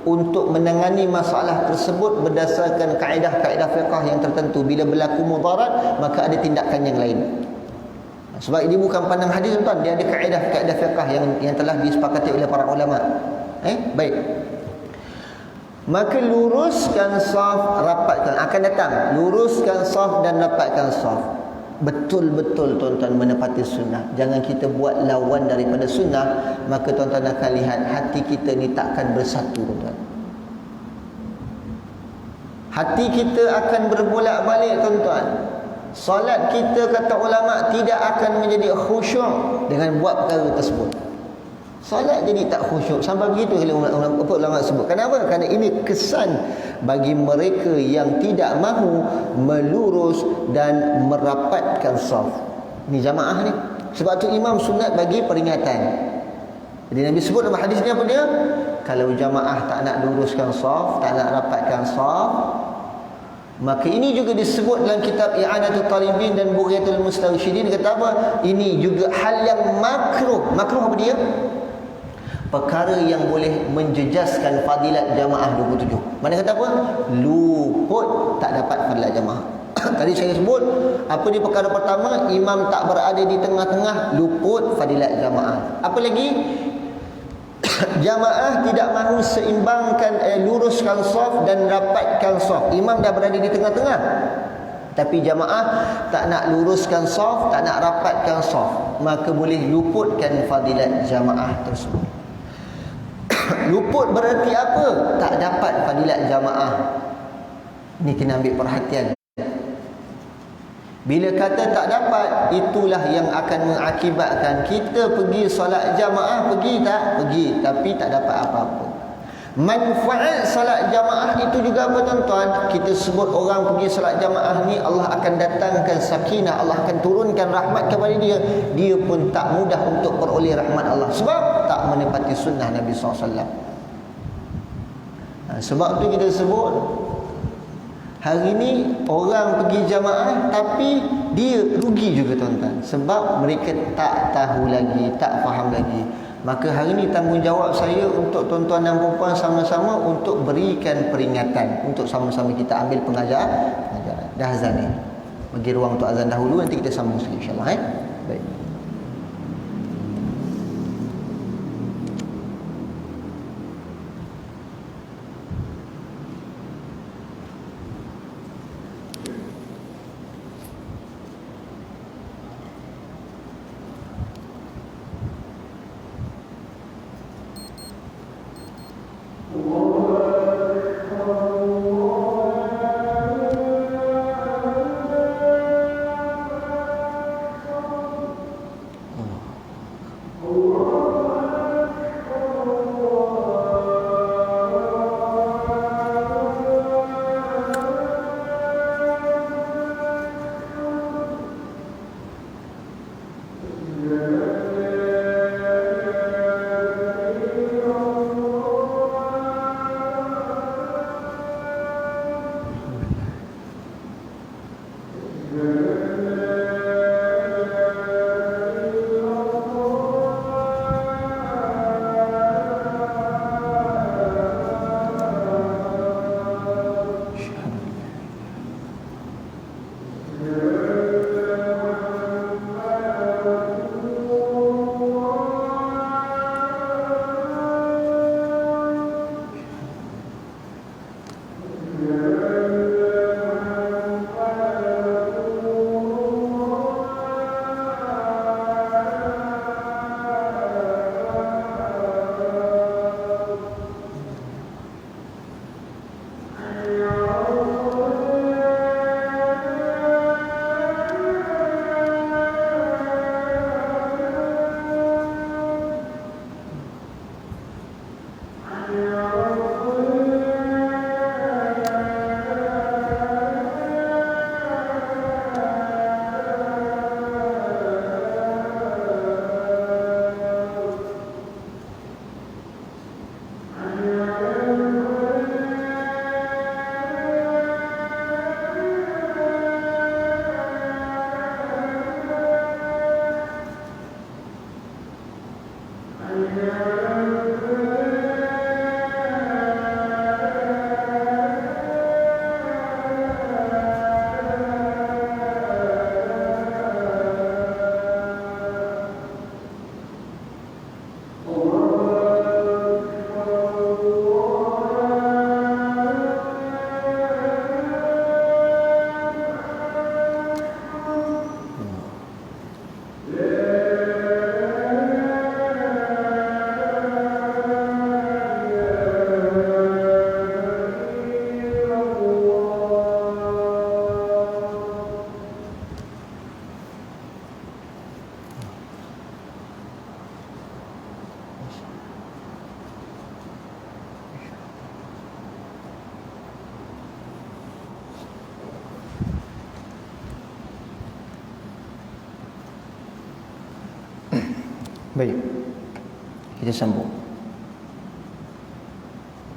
untuk menangani masalah tersebut berdasarkan kaedah-kaedah fiqh yang tertentu. Bila berlaku mudarat, maka ada tindakan yang lain. Sebab ini bukan pandang hadis, tuan-tuan, dia ada kaedah-kaedah fiqh yang telah disepakati oleh para ulama. Baik. Maka luruskan saf, rapatkan. Akan datang luruskan saf dan rapatkan saf. Betul-betul tuan-tuan menepati sunnah. Jangan kita buat lawan daripada sunnah, maka tuan-tuan akan lihat hati kita ni takkan bersatu, tuan-tuan. Hati kita akan berbolak-balik, tuan-tuan. Solat kita, kata ulama, tidak akan menjadi khusyuk dengan buat perkara tersebut. Solat jadi tak khusyuk. Sampai begitu ulama sebut. Kenapa? Kerana ini kesan bagi mereka yang tidak mahu melurus dan merapatkan saf. Ni jamaah ni. Sebab tu imam sunat bagi peringatan. Jadi Nabi sebut dalam hadis ni apa dia? Kalau jamaah tak nak luruskan saf, tak nak rapatkan saf, maka ini juga disebut dalam kitab I'anatul Talibin dan Bughayatul Mustarsyidin. Kata apa? Ini juga hal yang makruh. Makruh apa dia? Perkara yang boleh menjejaskan fadilat jamaah 27. Mana kata apa? Luput, tak dapat fadilat jamaah. Tadi saya sebut apa dia perkara pertama? Imam tak berada di tengah-tengah, luput fadilat jamaah. Apa lagi? Jamaah tidak mahu seimbangkan, luruskan saf dan rapatkan saf. Imam dah berada di tengah-tengah, tapi jamaah tak nak luruskan saf, tak nak rapatkan saf, maka boleh luputkan fadilat jamaah tersebut. Luput berarti apa? Tak dapat fadilat jamaah. Ni kena ambil perhatian. Bila kata tak dapat, itulah yang akan mengakibatkan kita pergi solat jamaah, pergi tak? Pergi, tapi tak dapat apa-apa. Manfaat solat jamaah itu juga apa, tuan-tuan? Kita sebut orang pergi solat jamaah ni, Allah akan datangkan sakinah, Allah akan turunkan rahmat kepada dia. Dia pun tak mudah untuk peroleh rahmat Allah, sebab tak menepati sunnah Nabi SAW. Sebab tu kita sebut hari ni orang pergi jamaah tapi dia rugi juga, tuan-tuan. Sebab mereka tak tahu lagi, tak faham lagi. Maka hari ni tanggungjawab saya untuk tuan-tuan dan puan sama-sama untuk berikan peringatan, untuk sama-sama kita ambil pengajaran. Dah azan ni. Bagi ruang untuk azan dahulu, nanti kita sambung sekali insya-Allah. Baik. Baik, kita sambung.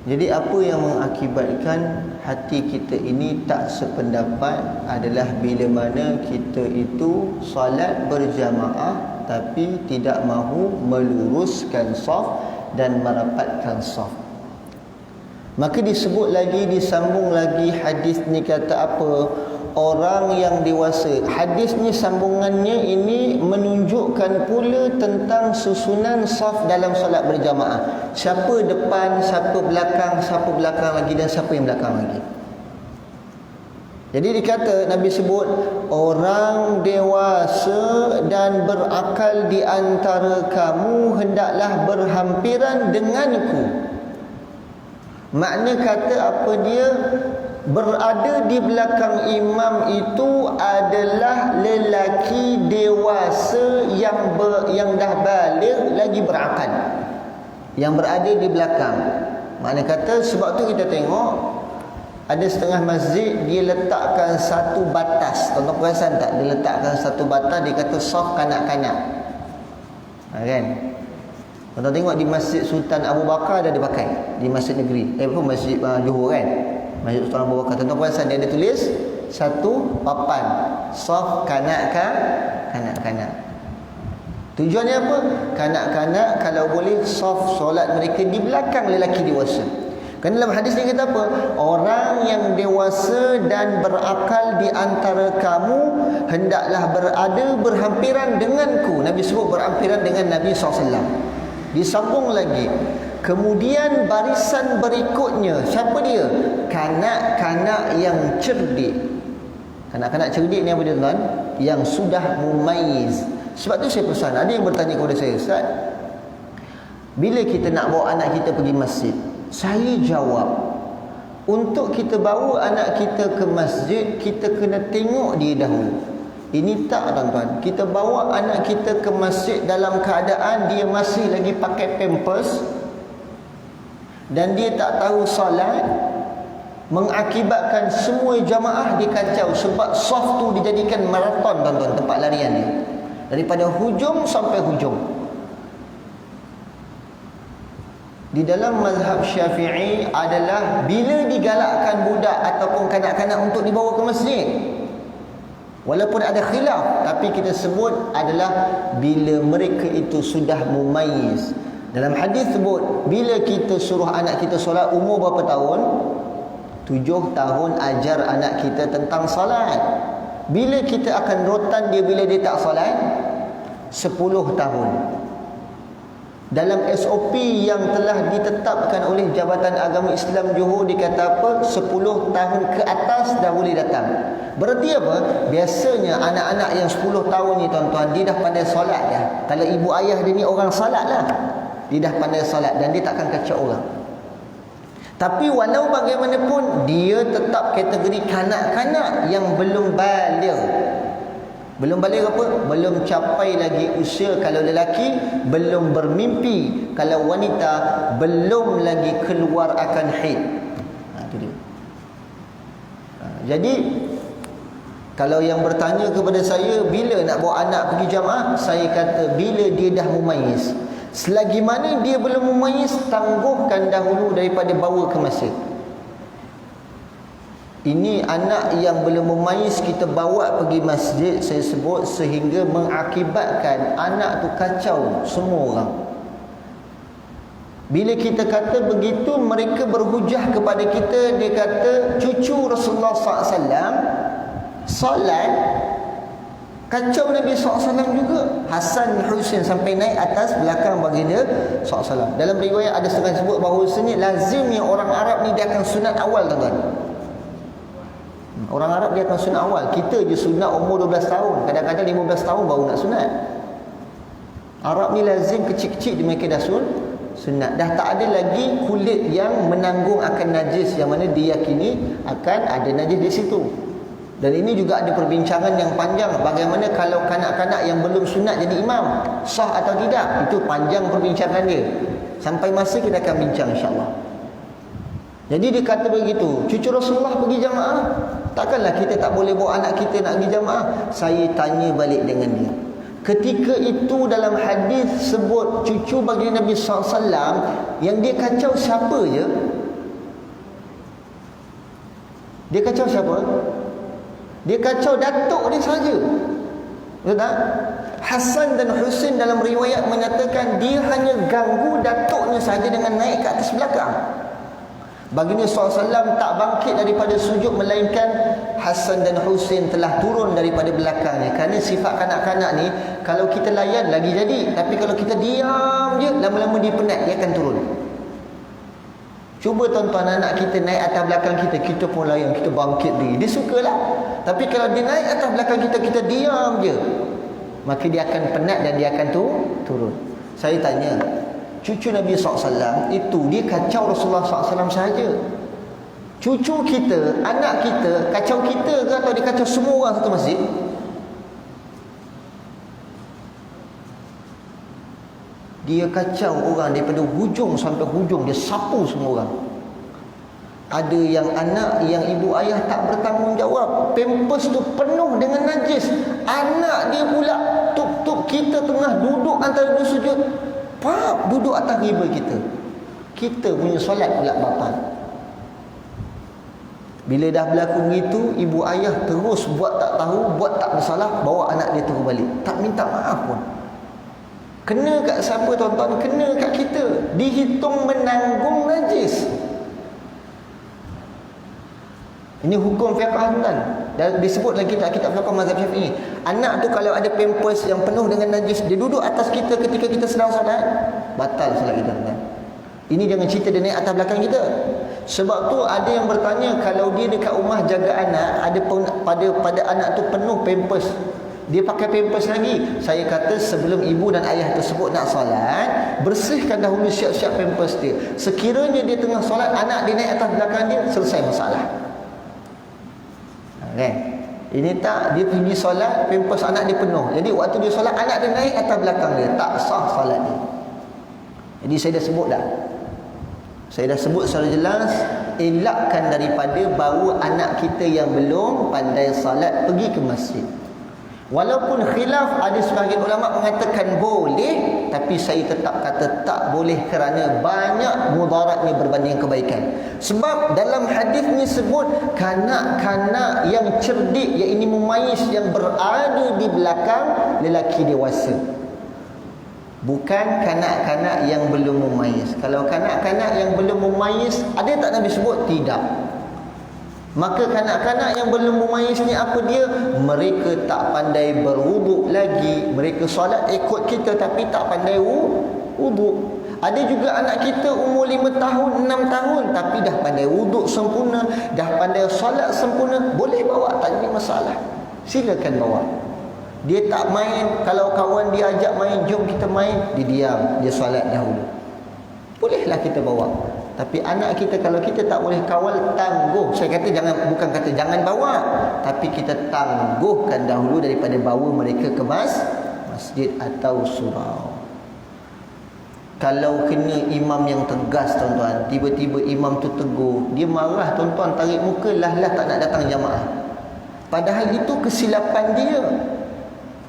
Jadi apa yang mengakibatkan hati kita ini tak sependapat adalah bila mana kita itu solat berjamaah tapi tidak mahu meluruskan saf dan merapatkan saf. Maka disebut lagi, disambung lagi hadis ni kata apa? Orang yang dewasa. Hadis ni sambungannya ini menunjukkan pula tentang susunan saf dalam solat berjamaah. Siapa depan, siapa belakang lagi dan siapa yang belakang lagi. Jadi dikata, Nabi sebut orang dewasa dan berakal di antara kamu hendaklah berhampiran denganku. Makna kata apa dia? Berada di belakang imam itu adalah lelaki dewasa yang dah balik lagi berakal, yang berada di belakang. Makna kata, sebab tu kita tengok ada setengah masjid dia letakkan satu batas. Tuan-tuan perasan tak? Dia letakkan satu batas, dia kata saf kanak-kanak. Kan? Tuan-tuan tengok di Masjid Sultan Abu Bakar dia pakai, di Masjid Negeri. Masjid Johor kan? Masjid Sultan Abu Bakar. Tuan-tuan perasan dia ada tulis satu papan saf kanak-kanak. Tujuannya apa? Kanak-kanak kalau boleh saf solat mereka di belakang lelaki dewasa. Kerana dalam hadis ni kata apa? Orang yang dewasa dan berakal di antara kamu hendaklah berada berhampiran denganku. Nabi sebut berhampiran dengan Nabi SAW. Disambung lagi, kemudian barisan berikutnya, siapa dia? Kanak-kanak yang cerdik. Kanak-kanak cerdik ni apa dia tuan? Yang sudah mumayyiz. Sebab tu saya pesan, ada yang bertanya kepada saya, Ustaz, bila kita nak bawa anak kita pergi masjid? Saya jawab, untuk kita bawa anak kita ke masjid, kita kena tengok dia dahulu. Ini tak tuan-tuan, kita bawa anak kita ke masjid dalam keadaan dia masih lagi pakai pampers dan dia tak tahu solat, mengakibatkan semua jamaah dikacau sebab saf tu dijadikan maraton tuan-tuan, tempat larian dia daripada hujung sampai hujung. Di dalam mazhab Syafi'i adalah bila digalakkan budak ataupun kanak-kanak untuk dibawa ke masjid, walaupun ada khilaf, tapi kita sebut adalah bila mereka itu sudah mumayyiz. Dalam hadis sebut, bila kita suruh anak kita solat umur berapa tahun? 7 tahun ajar anak kita tentang solat. Bila kita akan rotan dia bila dia tak solat? 10 tahun. Dalam SOP yang telah ditetapkan oleh Jabatan Agama Islam Johor dikata apa? 10 tahun ke atas dah boleh datang. Berarti apa? Biasanya anak-anak yang 10 tahun ni tuan-tuan, dia dah pandai solat dah. Kalau ibu ayah dia ni orang solat lah, dia dah pandai solat dan dia takkan kacau orang. Tapi walau bagaimanapun, dia tetap kategori kanak-kanak yang belum baligh. Belum balik apa? Belum capai lagi usia. Kalau lelaki belum bermimpi, kalau wanita belum lagi keluar akan haid. Itu dia. Jadi kalau yang bertanya kepada saya bila nak bawa anak pergi jamaah, saya kata bila dia dah mumayyiz. Selagi mana dia belum mumayyiz, tangguhkan dahulu daripada bawa ke masjid. Ini anak yang belum mumayyiz kita bawa pergi masjid, saya sebut, sehingga mengakibatkan anak tu kacau semua orang. Bila kita kata begitu, mereka berhujah kepada kita. Dia kata cucu Rasulullah SAW solat kacau Nabi SAW juga. Hasan Husain sampai naik atas belakang baginda SAW. Dalam riwayat ada setengah sebut bahawasanya lazimnya orang Arab ni dia akan sunat awal tuan-tuan. Orang Arab dia akan sunat awal. Kita je sunat umur 12 tahun. Kadang-kadang 15 tahun baru nak sunat. Arab ni lazim kecil-kecil mereka dah sunat. Dah tak ada lagi kulit yang menanggung akan najis, yang mana diyakini akan ada najis di situ. Dan ini juga ada perbincangan yang panjang. Bagaimana kalau kanak-kanak yang belum sunat jadi imam, sah atau tidak? Itu panjang perbincangan dia. Sampai masa kita akan bincang insya-Allah. Jadi dia kata begitu, cucu Rasulullah pergi jamaah, takkanlah kita tak boleh bawa anak kita nak pergi jamaah. Saya tanya balik dengan dia, Ketika itu dalam hadis sebut cucu bagi Nabi SAW, yang dia kacau siapa je? Dia kacau siapa? Dia kacau datuk dia saja. Betul tak? Hasan dan Husain dalam riwayat menyatakan dia hanya ganggu datuknya saja dengan naik ke atas belakang. Baginda SAW tak bangkit daripada sujud melainkan Hasan dan Husain telah turun daripada belakangnya. Kerana sifat kanak-kanak ni, kalau kita layan lagi jadi, tapi kalau kita diam je, lama-lama dia penat, dia akan turun. Cuba tuan-tuan anak kita naik atas belakang kita, kita pun layan, kita bangkit diri, dia sukalah. Tapi kalau dia naik atas belakang kita, kita diam je, maka dia akan penat dan dia akan turun. Saya tanya, cucu Nabi SAW itu dia kacau Rasulullah SAW sahaja? Cucu kita, anak kita kacau kita ke, atau dia kacau semua orang satu masjid? Dia kacau orang daripada hujung sampai hujung, dia sapu semua orang. Ada yang anak, yang ibu ayah tak bertanggungjawab, pampers tu penuh dengan najis, anak dia pula tuk-tuk kita tengah duduk antara dua sujud, pap, duduk atas riba kita. Kita punya solat pula batal. Bila dah berlaku begitu, ibu ayah terus buat tak tahu, buat tak bersalah, bawa anak dia terus balik, tak minta maaf pun. Kena kat siapa tuan-tuan? Kena kat kita. Dihitung menanggung najis. Ini hukum fiqh tuan. Dan disebut dalam kitab fiqh mazhab Syafi'i. Anak tu kalau ada pampers yang penuh dengan najis, dia duduk atas kita ketika kita sedang solat, batal solat kita tuan. Ini jangan cerita dia naik atas belakang kita. Sebab tu ada yang bertanya, kalau dia dekat rumah jaga anak, ada pada anak tu penuh pampers, dia pakai pampers lagi. Saya kata sebelum ibu dan ayah tersebut nak solat, bersihkan dahulu, siap-siap pampers dia. Sekiranya dia tengah solat, anak dia naik atas belakang dia, selesai masalah. Okay. Ini tak, dia pergi solat, pampers anak dia penuh. Jadi waktu dia solat, anak dia naik atas belakang dia, tak sah solat dia. Jadi saya dah sebut dah. Saya dah sebut secara jelas, elakkan daripada bawa anak kita yang belum pandai solat pergi ke masjid. Walaupun khilaf, ada sebahagian ulama mengatakan boleh, tapi saya tetap kata tak boleh kerana banyak mudaratnya berbanding kebaikan. Sebab dalam hadis ni sebut kanak-kanak yang cerdik, yang ini mumayyiz, yang berada di belakang lelaki dewasa. Bukan kanak-kanak yang belum mumayyiz. Kalau kanak-kanak yang belum mumayyiz, ada tak Nabi sebut? Tidak. Maka kanak-kanak yang belum mumayyiz ni apa dia? Mereka tak pandai berwuduk lagi. Mereka solat ikut kita tapi tak pandai wuduk. Ada juga anak kita umur 5 tahun, 6 tahun tapi dah pandai wuduk sempurna, dah pandai solat sempurna. Boleh bawa, tak ada masalah. Silakan bawa. Dia tak main, kalau kawan dia ajak main, jom kita main, dia diam, dia solat dahulu. Bolehlah kita bawa. Tapi anak kita kalau kita tak boleh kawal, tangguh. Saya kata bukan kata jangan bawa, tapi kita tangguhkan dahulu daripada bawa mereka ke masjid atau surau. Kalau kena imam yang tegas tuan-tuan, tiba-tiba imam tu tegur, dia marah tuan-tuan, tarik muka, lah tak nak datang jamaah. Padahal itu kesilapan dia.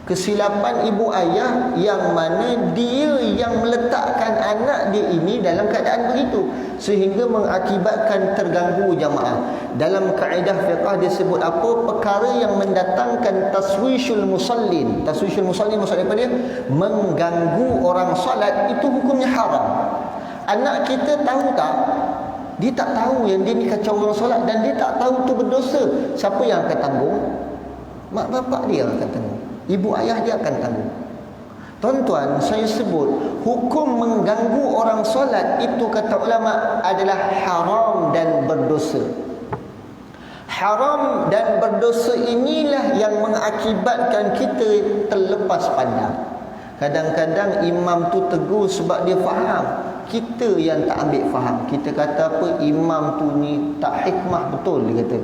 Kesilapan ibu ayah, yang mana dia yang meletakkan anak dia ini dalam keadaan begitu, sehingga mengakibatkan terganggu jamaah. Dalam kaedah fiqh disebut apa? Perkara yang mendatangkan taswishul musallin. Taswishul musallin maksudnya apa dia? Mengganggu orang solat, itu hukumnya haram. Anak kita tahu tak? Dia tak tahu yang dia ni kacau orang solat, dan dia tak tahu tu berdosa. Siapa yang akan tanggung? Mak bapak dia akan tanggung. Ibu ayah dia akan tanggung. Tuan-tuan, saya sebut hukum mengganggu orang solat itu kata ulama adalah haram dan berdosa. Haram dan berdosa inilah yang mengakibatkan kita terlepas pandang. Kadang-kadang imam tu tegur sebab dia faham, kita yang tak ambil faham. Kita kata apa? Imam tu ni tak hikmah betul, dia kata.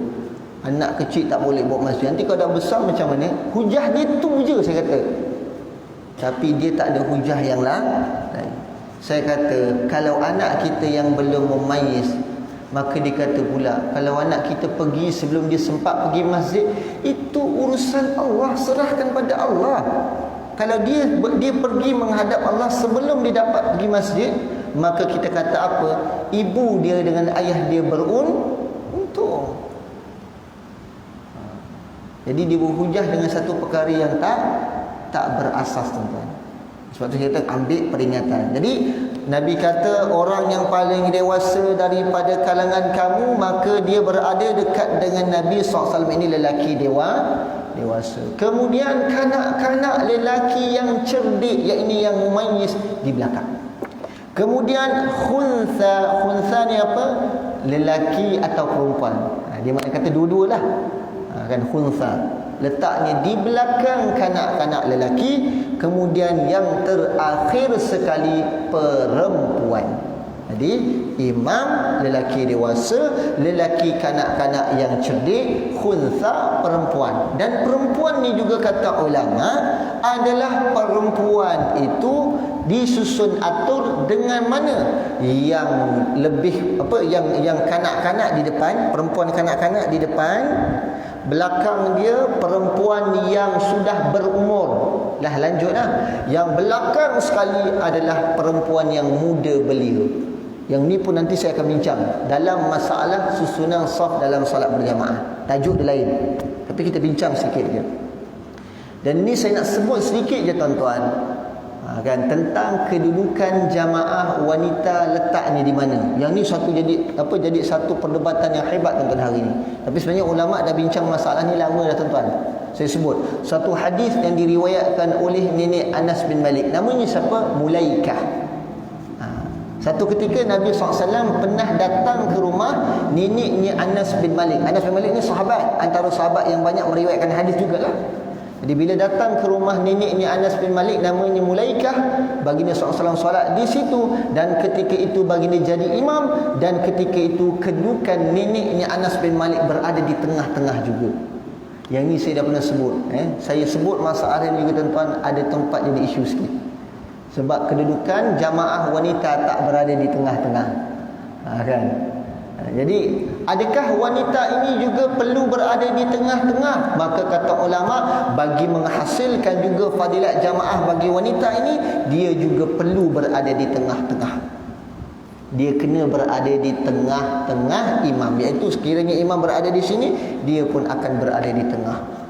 Anak kecil tak boleh bawa masjid. Nanti kalau dah besar macam mana? Hujah dia tu je, saya kata. Tapi dia tak ada hujah yang lain. Saya kata, kalau anak kita yang belum memayyiz, maka dia kata pula, kalau anak kita pergi sebelum dia sempat pergi masjid, itu urusan Allah, serahkan pada Allah. Kalau dia pergi menghadap Allah sebelum dia dapat pergi masjid, maka kita kata apa? Ibu dia dengan ayah dia beruntung. Jadi dia berhujah dengan satu perkara yang tak berasas, tuan-tuan. Sebab tu kita ambil peringatan. Jadi Nabi kata orang yang paling dewasa daripada kalangan kamu, maka dia berada dekat dengan Nabi SAW. Ini lelaki dewasa. Kemudian kanak-kanak lelaki yang cerdik, iaitu yang mumayyiz, di belakang. Kemudian khunsa ni apa? Lelaki atau perempuan. Dia makna kata dua-dualah. Kan khunsa. Letaknya di belakang kanak-kanak lelaki. Kemudian yang terakhir sekali perempuan. Jadi imam lelaki dewasa, lelaki kanak-kanak yang cerdik, khunsa perempuan. Dan perempuan ni juga kata ulama adalah perempuan itu disusun atur dengan mana? Yang lebih yang kanak-kanak di depan, perempuan kanak-kanak di depan, belakang dia perempuan yang sudah berumur. Lanjutlah. Yang belakang sekali adalah perempuan yang muda belia. Yang ni pun nanti saya akan bincang dalam masalah susunan saf dalam solat berjamaah. Tajuk dia lain, tapi kita bincang sikit je. Dan ni saya nak sebut sedikit je, tuan-tuan, kan, tentang kedudukan jamaah wanita letaknya di mana. Yang ni jadi satu perdebatan yang hebat, tuan-tuan, hari ni. Tapi sebenarnya ulama dah bincang masalah ni lama dah, tuan-tuan. Saya sebut satu hadis yang diriwayatkan oleh nenek Anas bin Malik. Namanya siapa? Mulaikah. Satu ketika Nabi SAW pernah datang ke rumah neneknya Anas bin Malik. Anas bin Malik ni sahabat, antara sahabat yang banyak meriwayatkan hadis jugalah. Jadi bila datang ke rumah neneknya Anas bin Malik, namanya Mulaikah, baginda SAW solat di situ. Dan ketika itu baginda jadi imam. Dan ketika itu kedudukan neneknya Anas bin Malik berada di tengah-tengah juga. Yang ni saya dah pernah sebut. Saya sebut masalah ni juga, tuan-tuan, ada tempat jadi isu sikit. Sebab kedudukan jamaah wanita tak berada di tengah-tengah. Kan? Jadi adakah wanita ini juga perlu berada di tengah-tengah? Maka kata ulama, bagi menghasilkan juga fadilat jamaah bagi wanita ini, dia juga perlu berada di tengah-tengah. Dia kena berada di tengah-tengah imam. Iaitu sekiranya imam berada di sini, dia pun akan berada di tengah.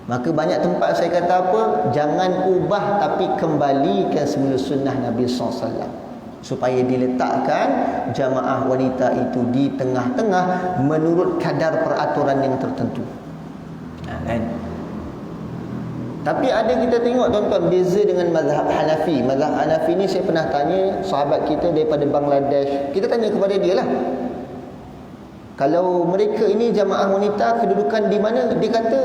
Maka banyak tempat saya kata apa? Jangan ubah, tapi kembalikan semula sunnah Nabi SAW. Supaya diletakkan jamaah wanita itu di tengah-tengah menurut kadar peraturan yang tertentu. Kan? Tapi ada kita tengok, tuan-tuan, beza dengan mazhab Hanafi. Mazhab Hanafi ni saya pernah tanya sahabat kita daripada Bangladesh. Kita tanya kepada dia lah, kalau mereka ini jamaah wanita kedudukan di mana? Dia kata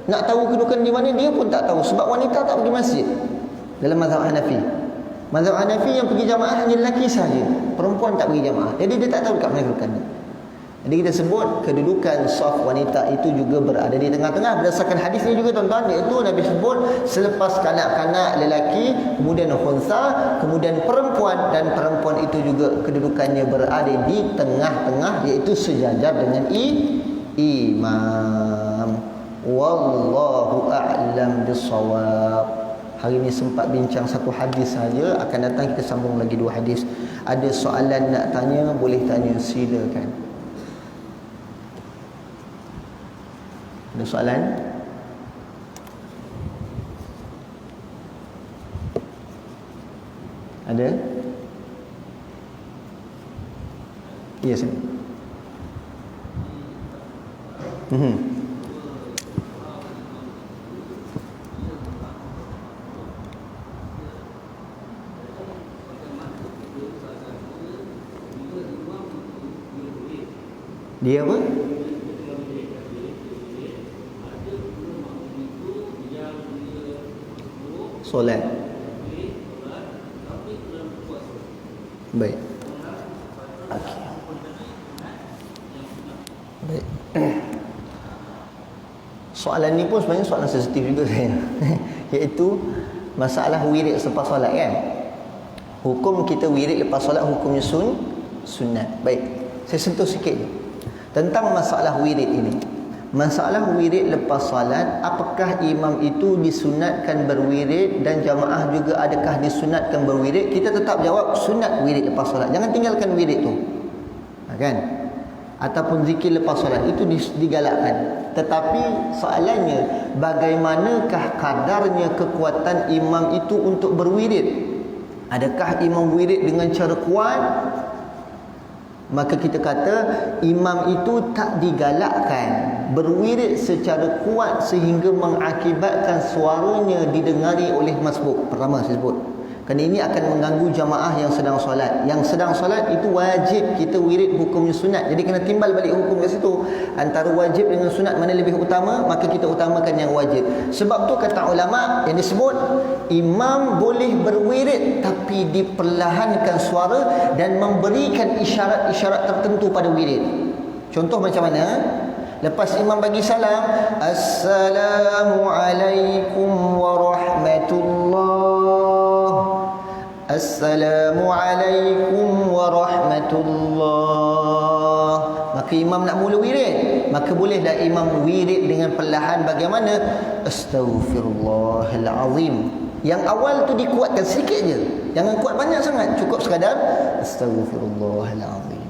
nak tahu kedudukan di mana dia pun tak tahu, sebab wanita tak pergi masjid dalam mazhab Hanafi. Mazhab Hanafi yang pergi jamaah hanya lelaki saja, perempuan tak pergi jamaah. Jadi dia tak tahu dekat mana kedudukannya. Jadi kita sebut kedudukan saf wanita itu juga berada di tengah-tengah berdasarkan hadis ini juga, tuan-tuan, iaitu Nabi sebut selepas kanak-kanak lelaki, kemudian khunsa, kemudian perempuan, dan perempuan itu juga kedudukannya berada di tengah-tengah, iaitu sejajar dengan imam. Wallahu a'lam bissawab. Hari ini sempat bincang satu hadis saja, akan datang kita sambung lagi dua hadis. Ada soalan nak tanya, boleh tanya, silakan. Ada soalan? Ada? Ya, sini. Dia apa? Solat. Baik. Okey. Baik. Soalan ni pun sebenarnya soalan sensitif juga saya. Iaitu masalah wirid selepas solat, kan? Hukum kita wirid lepas solat hukumnya sunat. Baik. Saya sentuh sikit tentang masalah wirid ini. Masalah wirid lepas salat, apakah imam itu disunatkan berwirid dan jamaah juga adakah disunatkan berwirid? Kita tetap jawab sunat wirid lepas salat. Jangan tinggalkan wirid tu. Kan? Ataupun zikir lepas solat itu digalakkan. Tetapi soalannya, bagaimanakah kadarnya kekuatan imam itu untuk berwirid? Adakah imam wirid dengan cara kuat? Maka kita kata imam itu tak digalakkan berwirid secara kuat sehingga mengakibatkan suaranya didengari oleh masbuk. Pertama saya sebut, kerana ini akan mengganggu jamaah yang sedang solat. Yang sedang solat itu wajib kita wirid hukumnya sunat. Jadi kena timbal balik hukum kat situ. Antara wajib dengan sunat mana lebih utama, maka kita utamakan yang wajib. Sebab tu kata ulama yang disebut imam boleh berwirid tapi diperlahankan suara dan memberikan isyarat-isyarat tertentu pada wirid. Contoh macam mana? Lepas imam bagi salam, Assalamualaikum warahmatullahi, Assalamualaikum warahmatullahi. Maka imam nak mula wirid, maka bolehlah imam wirid dengan perlahan. Bagaimana? Astaghfirullahalazim. Yang awal tu dikuatkan sikit je, jangan kuat banyak sangat, cukup sekadar Astaghfirullahalazim.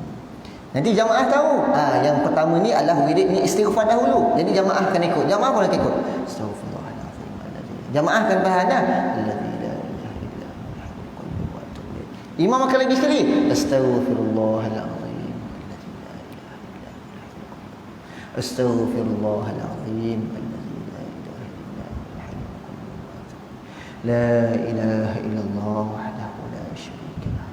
Nanti jamaah tahu, yang pertama ni adalah wirid ni istighfar dahulu. Jadi jamaah akan ikut, jamaah pun akan ikut. Astaghfirullahalazim. Jamaah akan faham dah. Imam akan lagi sekali, Astaghfirullahalazim. Astaghfirullahalazim. La ilaha illallah wahdahu la syarika lah.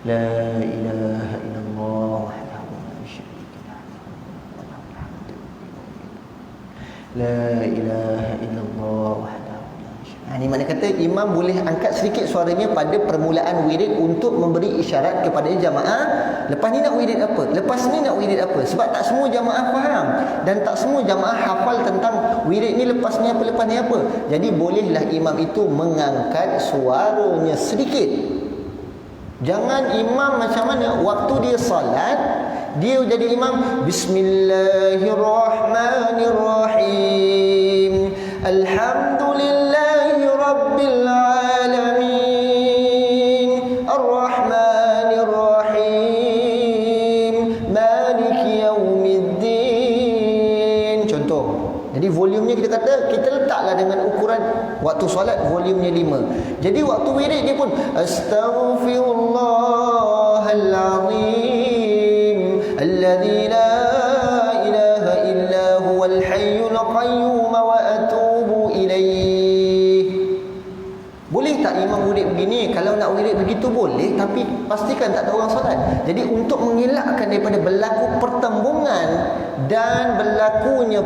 La ilaha illallah wahdahu la syarika lah. La ilaha illallah wahdahu. Ini mana kata imam boleh angkat sedikit suaranya pada permulaan wirid untuk memberi isyarat kepada jamaah. Lepas ni nak wirid apa? Lepas ni nak wirid apa? Sebab tak semua jamaah faham dan tak semua jamaah hafal tentang wirid ni lepas ni apa, lepas ni apa. Jadi bolehlah imam itu mengangkat suaranya sedikit. Jangan imam macam mana? Waktu dia salat, dia jadi imam, Bismillahirrahmanirrahim, Alhamdulillahi Rabbil Alamin, Ar-Rahmanir Rahim, Maliki Yaumiddin. Contoh. Jadi volumenya kita kata, kita letaklah dengan ukuran waktu solat volumenya 5. Jadi waktu wirid dia pun Astaghfirullahalazim alladzi la ilaha illa huwal hayyul qayyum wa atubu ilaih. Boleh tak imam wirid begini? Kalau nak wirid begitu boleh, tapi pastikan tak ada orang solat. Jadi untuk mengelakkan daripada berlaku pertembungan dan berlakunya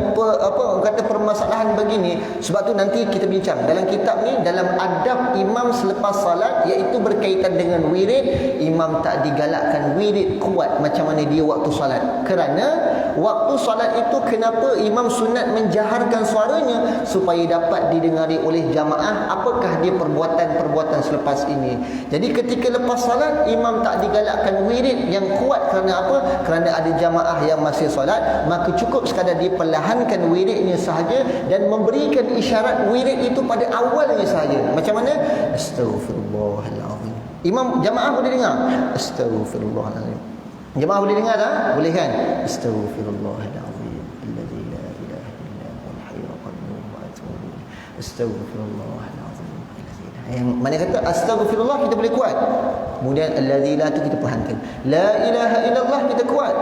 permasalahan begini, sebab tu nanti kita bincang dalam kitab ni, dalam adab imam selepas salat, iaitu berkaitan dengan wirid. Imam tak digalakkan wirid kuat macam mana dia waktu salat. Kerana waktu salat itu kenapa imam sunat menjaharkan suaranya? Supaya dapat didengari oleh jamaah apakah dia perbuatan selepas ini. Jadi ketika lepas salat imam tak digalakkan wirid yang kuat. Kerana apa? Kerana ada jamaah yang masih solat, maka cukup sekadar dia perlahankan wiridnya sahaja dan memberikan isyarat wirid itu pada awalnya sahaja. Macam mana? Astaghfirullahalazim. Imam jamaah boleh dengar Astaghfirullahalazim. Jamaah boleh dengar tak? Boleh kan? Astaghfirullahalazim alladzi la ilaha illa huwal hayyul qayyum wa atubu ilaih. Astaghfirullahalazim. Yang mana kata Astaghfirullah kita boleh kuat. Kemudian alladzi la tu kita perlahankan. La ilaha illallah kita kuat.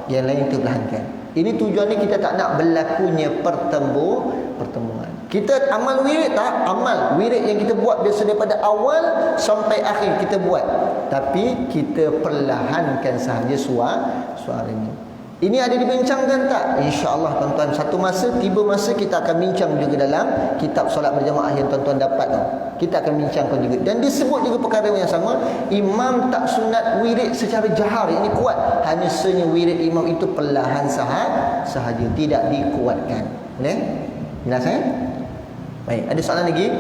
Yang lain kita perlahankan. Ini tujuannya kita tak nak berlakunya pertemuan. Kita amal wirid tak? Amal wirid yang kita buat biasa daripada awal sampai akhir kita buat. Tapi kita perlahankan sahaja suaranya. Ini ada dibincangkan tak? InsyaAllah tuan-tuan, satu masa, tiba masa kita akan bincang juga dalam kitab solat berjamaah yang tuan-tuan dapat tu. Kita akan bincangkan juga. Dan disebut juga perkara yang sama, imam tak sunat wirid secara jahar, ini kuat. Hanya senya wirid imam itu perlahan sahaja, tidak dikuatkan. Boleh? Jelas Baik, ada soalan lagi?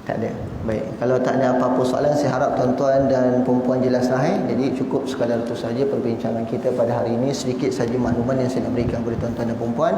Tak ada. Baik, kalau tak ada apa-apa soalan, saya harap tuan-tuan dan puan-puan jelaslah. Jadi cukup sekadar itu saja perbincangan kita pada hari ini. Sedikit saja makluman yang saya nak berikan kepada tuan-tuan dan puan-puan.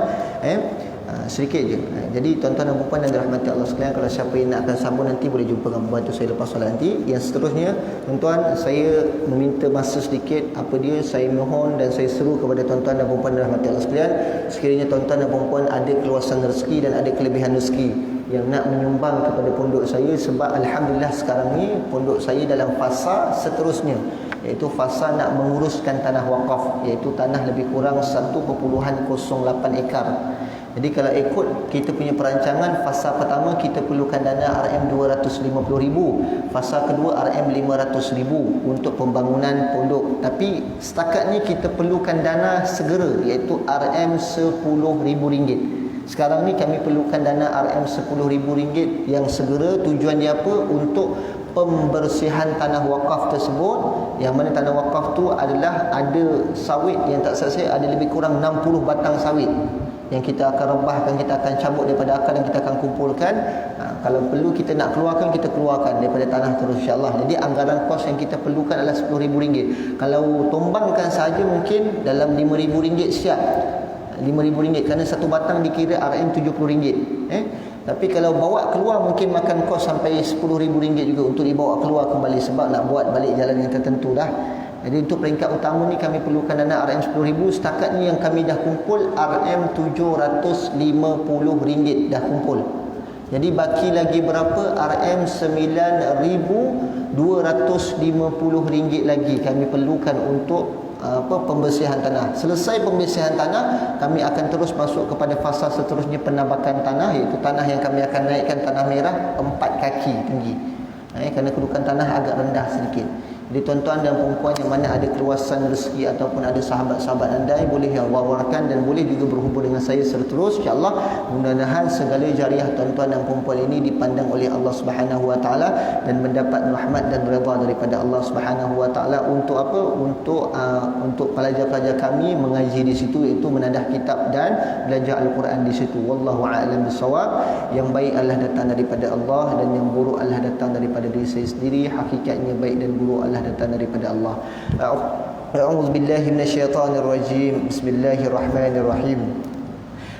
Sedikit je. Jadi tuan-tuan dan puan-puan yang dirahmati Allah sekalian, kalau siapa yang nak akan sambung nanti boleh jumpa dengan pembantu saya lepas solat nanti. Yang seterusnya, tuan-tuan, saya meminta masa sedikit. Apa dia, saya mohon dan saya seru kepada tuan-tuan dan puan-puan yang dirahmati Allah sekalian, sekiranya tuan-tuan dan puan-puan ada keluasan rezeki dan ada kelebihan rezeki yang nak menyumbang kepada pondok saya, sebab alhamdulillah sekarang ni pondok saya dalam fasa seterusnya, iaitu fasa nak menguruskan tanah wakaf, iaitu tanah lebih kurang 1.08 ekar. Jadi kalau ikut kita punya perancangan, fasa pertama kita perlukan dana RM250,000, fasa kedua RM500,000 untuk pembangunan pondok. Tapi setakat ni kita perlukan dana segera, iaitu RM10,000. Sekarang ni kami perlukan dana RM10,000 yang segera. Tujuan dia apa? Untuk pembersihan tanah wakaf tersebut, yang mana tanah wakaf tu adalah ada sawit yang tak selesai, ada lebih kurang 60 batang sawit yang kita akan rebahkan, kita akan cabut daripada akar dan kita akan kumpulkan. Kalau perlu kita nak keluarkan, kita keluarkan daripada tanah terus, insyaAllah. Jadi anggaran kos yang kita perlukan adalah RM10,000. Kalau tombangkan saja mungkin dalam RM5,000 siap. RM5,000 kerana satu batang dikira RM70. Tapi kalau bawa keluar mungkin makan kos sampai RM10,000 juga untuk dibawa keluar kembali, sebab nak buat balik jalan yang tertentu dah. Jadi untuk peringkat utama ni kami perlukan dana RM10,000. Setakat ni yang kami dah kumpul RM750 dah kumpul. Jadi baki lagi berapa? RM9,250 lagi kami perlukan untuk pembersihan tanah. Selesai pembersihan tanah, kami akan terus masuk kepada fasa seterusnya penambakan tanah, iaitu tanah yang kami akan naikkan, tanah merah 4 kaki tinggi. Kerana kedudukan tanah agak rendah sedikit. Jadi tuan-tuan dan puan-puan yang mana ada keluasan rezeki ataupun ada sahabat-sahabat andai, boleh wawarkan dan boleh juga berhubung dengan saya seterus, insya-Allah. Mudah-mudahan segala jariah tuan-tuan dan puan-puan ini dipandang oleh Allah Subhanahu wa taala dan mendapat rahmat dan redha daripada Allah Subhanahu wa taala. Untuk apa? Untuk pelajar-pelajar kami mengaji di situ, iaitu menadah kitab dan belajar Al-Quran di situ. Wallahu a'lam bissawab. Yang baik adalah datang daripada Allah dan yang buruk adalah datang daripada diri saya sendiri. Hakikatnya baik dan buruk adalah datang daripada Allah. A'udzu billahi minasyaitonir rajim. Bismillahirrahmanirrahim.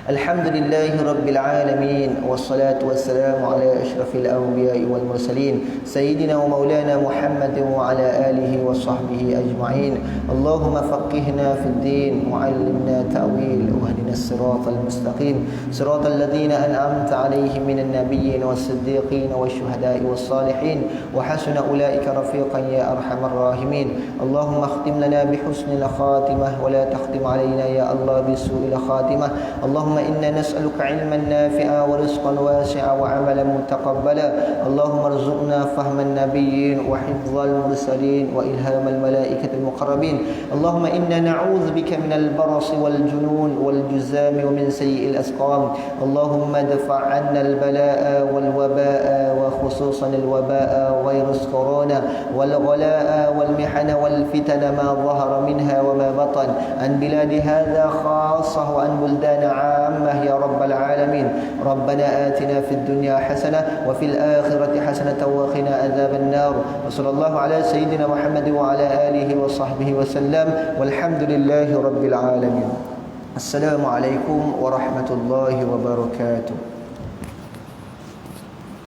Alhamdulillahi rabbil alamin, wassalatu wassalamu ala asyrafil anbiya'i wal mursalin, sayyidina wa maulana Muhammadin wa ala alihi wa sahbihi ajma'in. Allahumma faqihna fid din wa 'allimna ta'wil wa hdina as-siratal mustaqim, siratal ladzina an'amta 'alaihim minan nabiyyin was-siddiqin wasyuhada'i was-salihin wa hasuna ulaika rafiqan ya arhamar rahimin. Allahumma khtim lana bi husnil khatimah wa la takhtim 'alaina ya Allah bi su'il khatimah. Allahumma إنا نسألك علما نافعا ورزقا واسعا وعملا متقبلا. اللهم ارزقنا فهم النبيين وحفظ المرسلين وإلهام الملائكة المقربين. اللهم إنا نعوذ بك من البرص والجنون والجزام ومن سيء الأسقام. اللهم ادفع عنا البلاء والوباء وخصوصا الوباء فيروس كورونا والغلاء والمحن والفتن ما ظهر منها وما بطن عن بلاد هذا خاصة وعن بلدان عامة يا رب العالمين. ربنا آتنا في الدنيا حسنة وفي الآخرة حسنة وقنا عذاب النار. وصلى الله على سيدنا محمد وعلى آله وصحبه وسلم والحمد لله رب العالمين. السلام عليكم ورحمة الله وبركاته.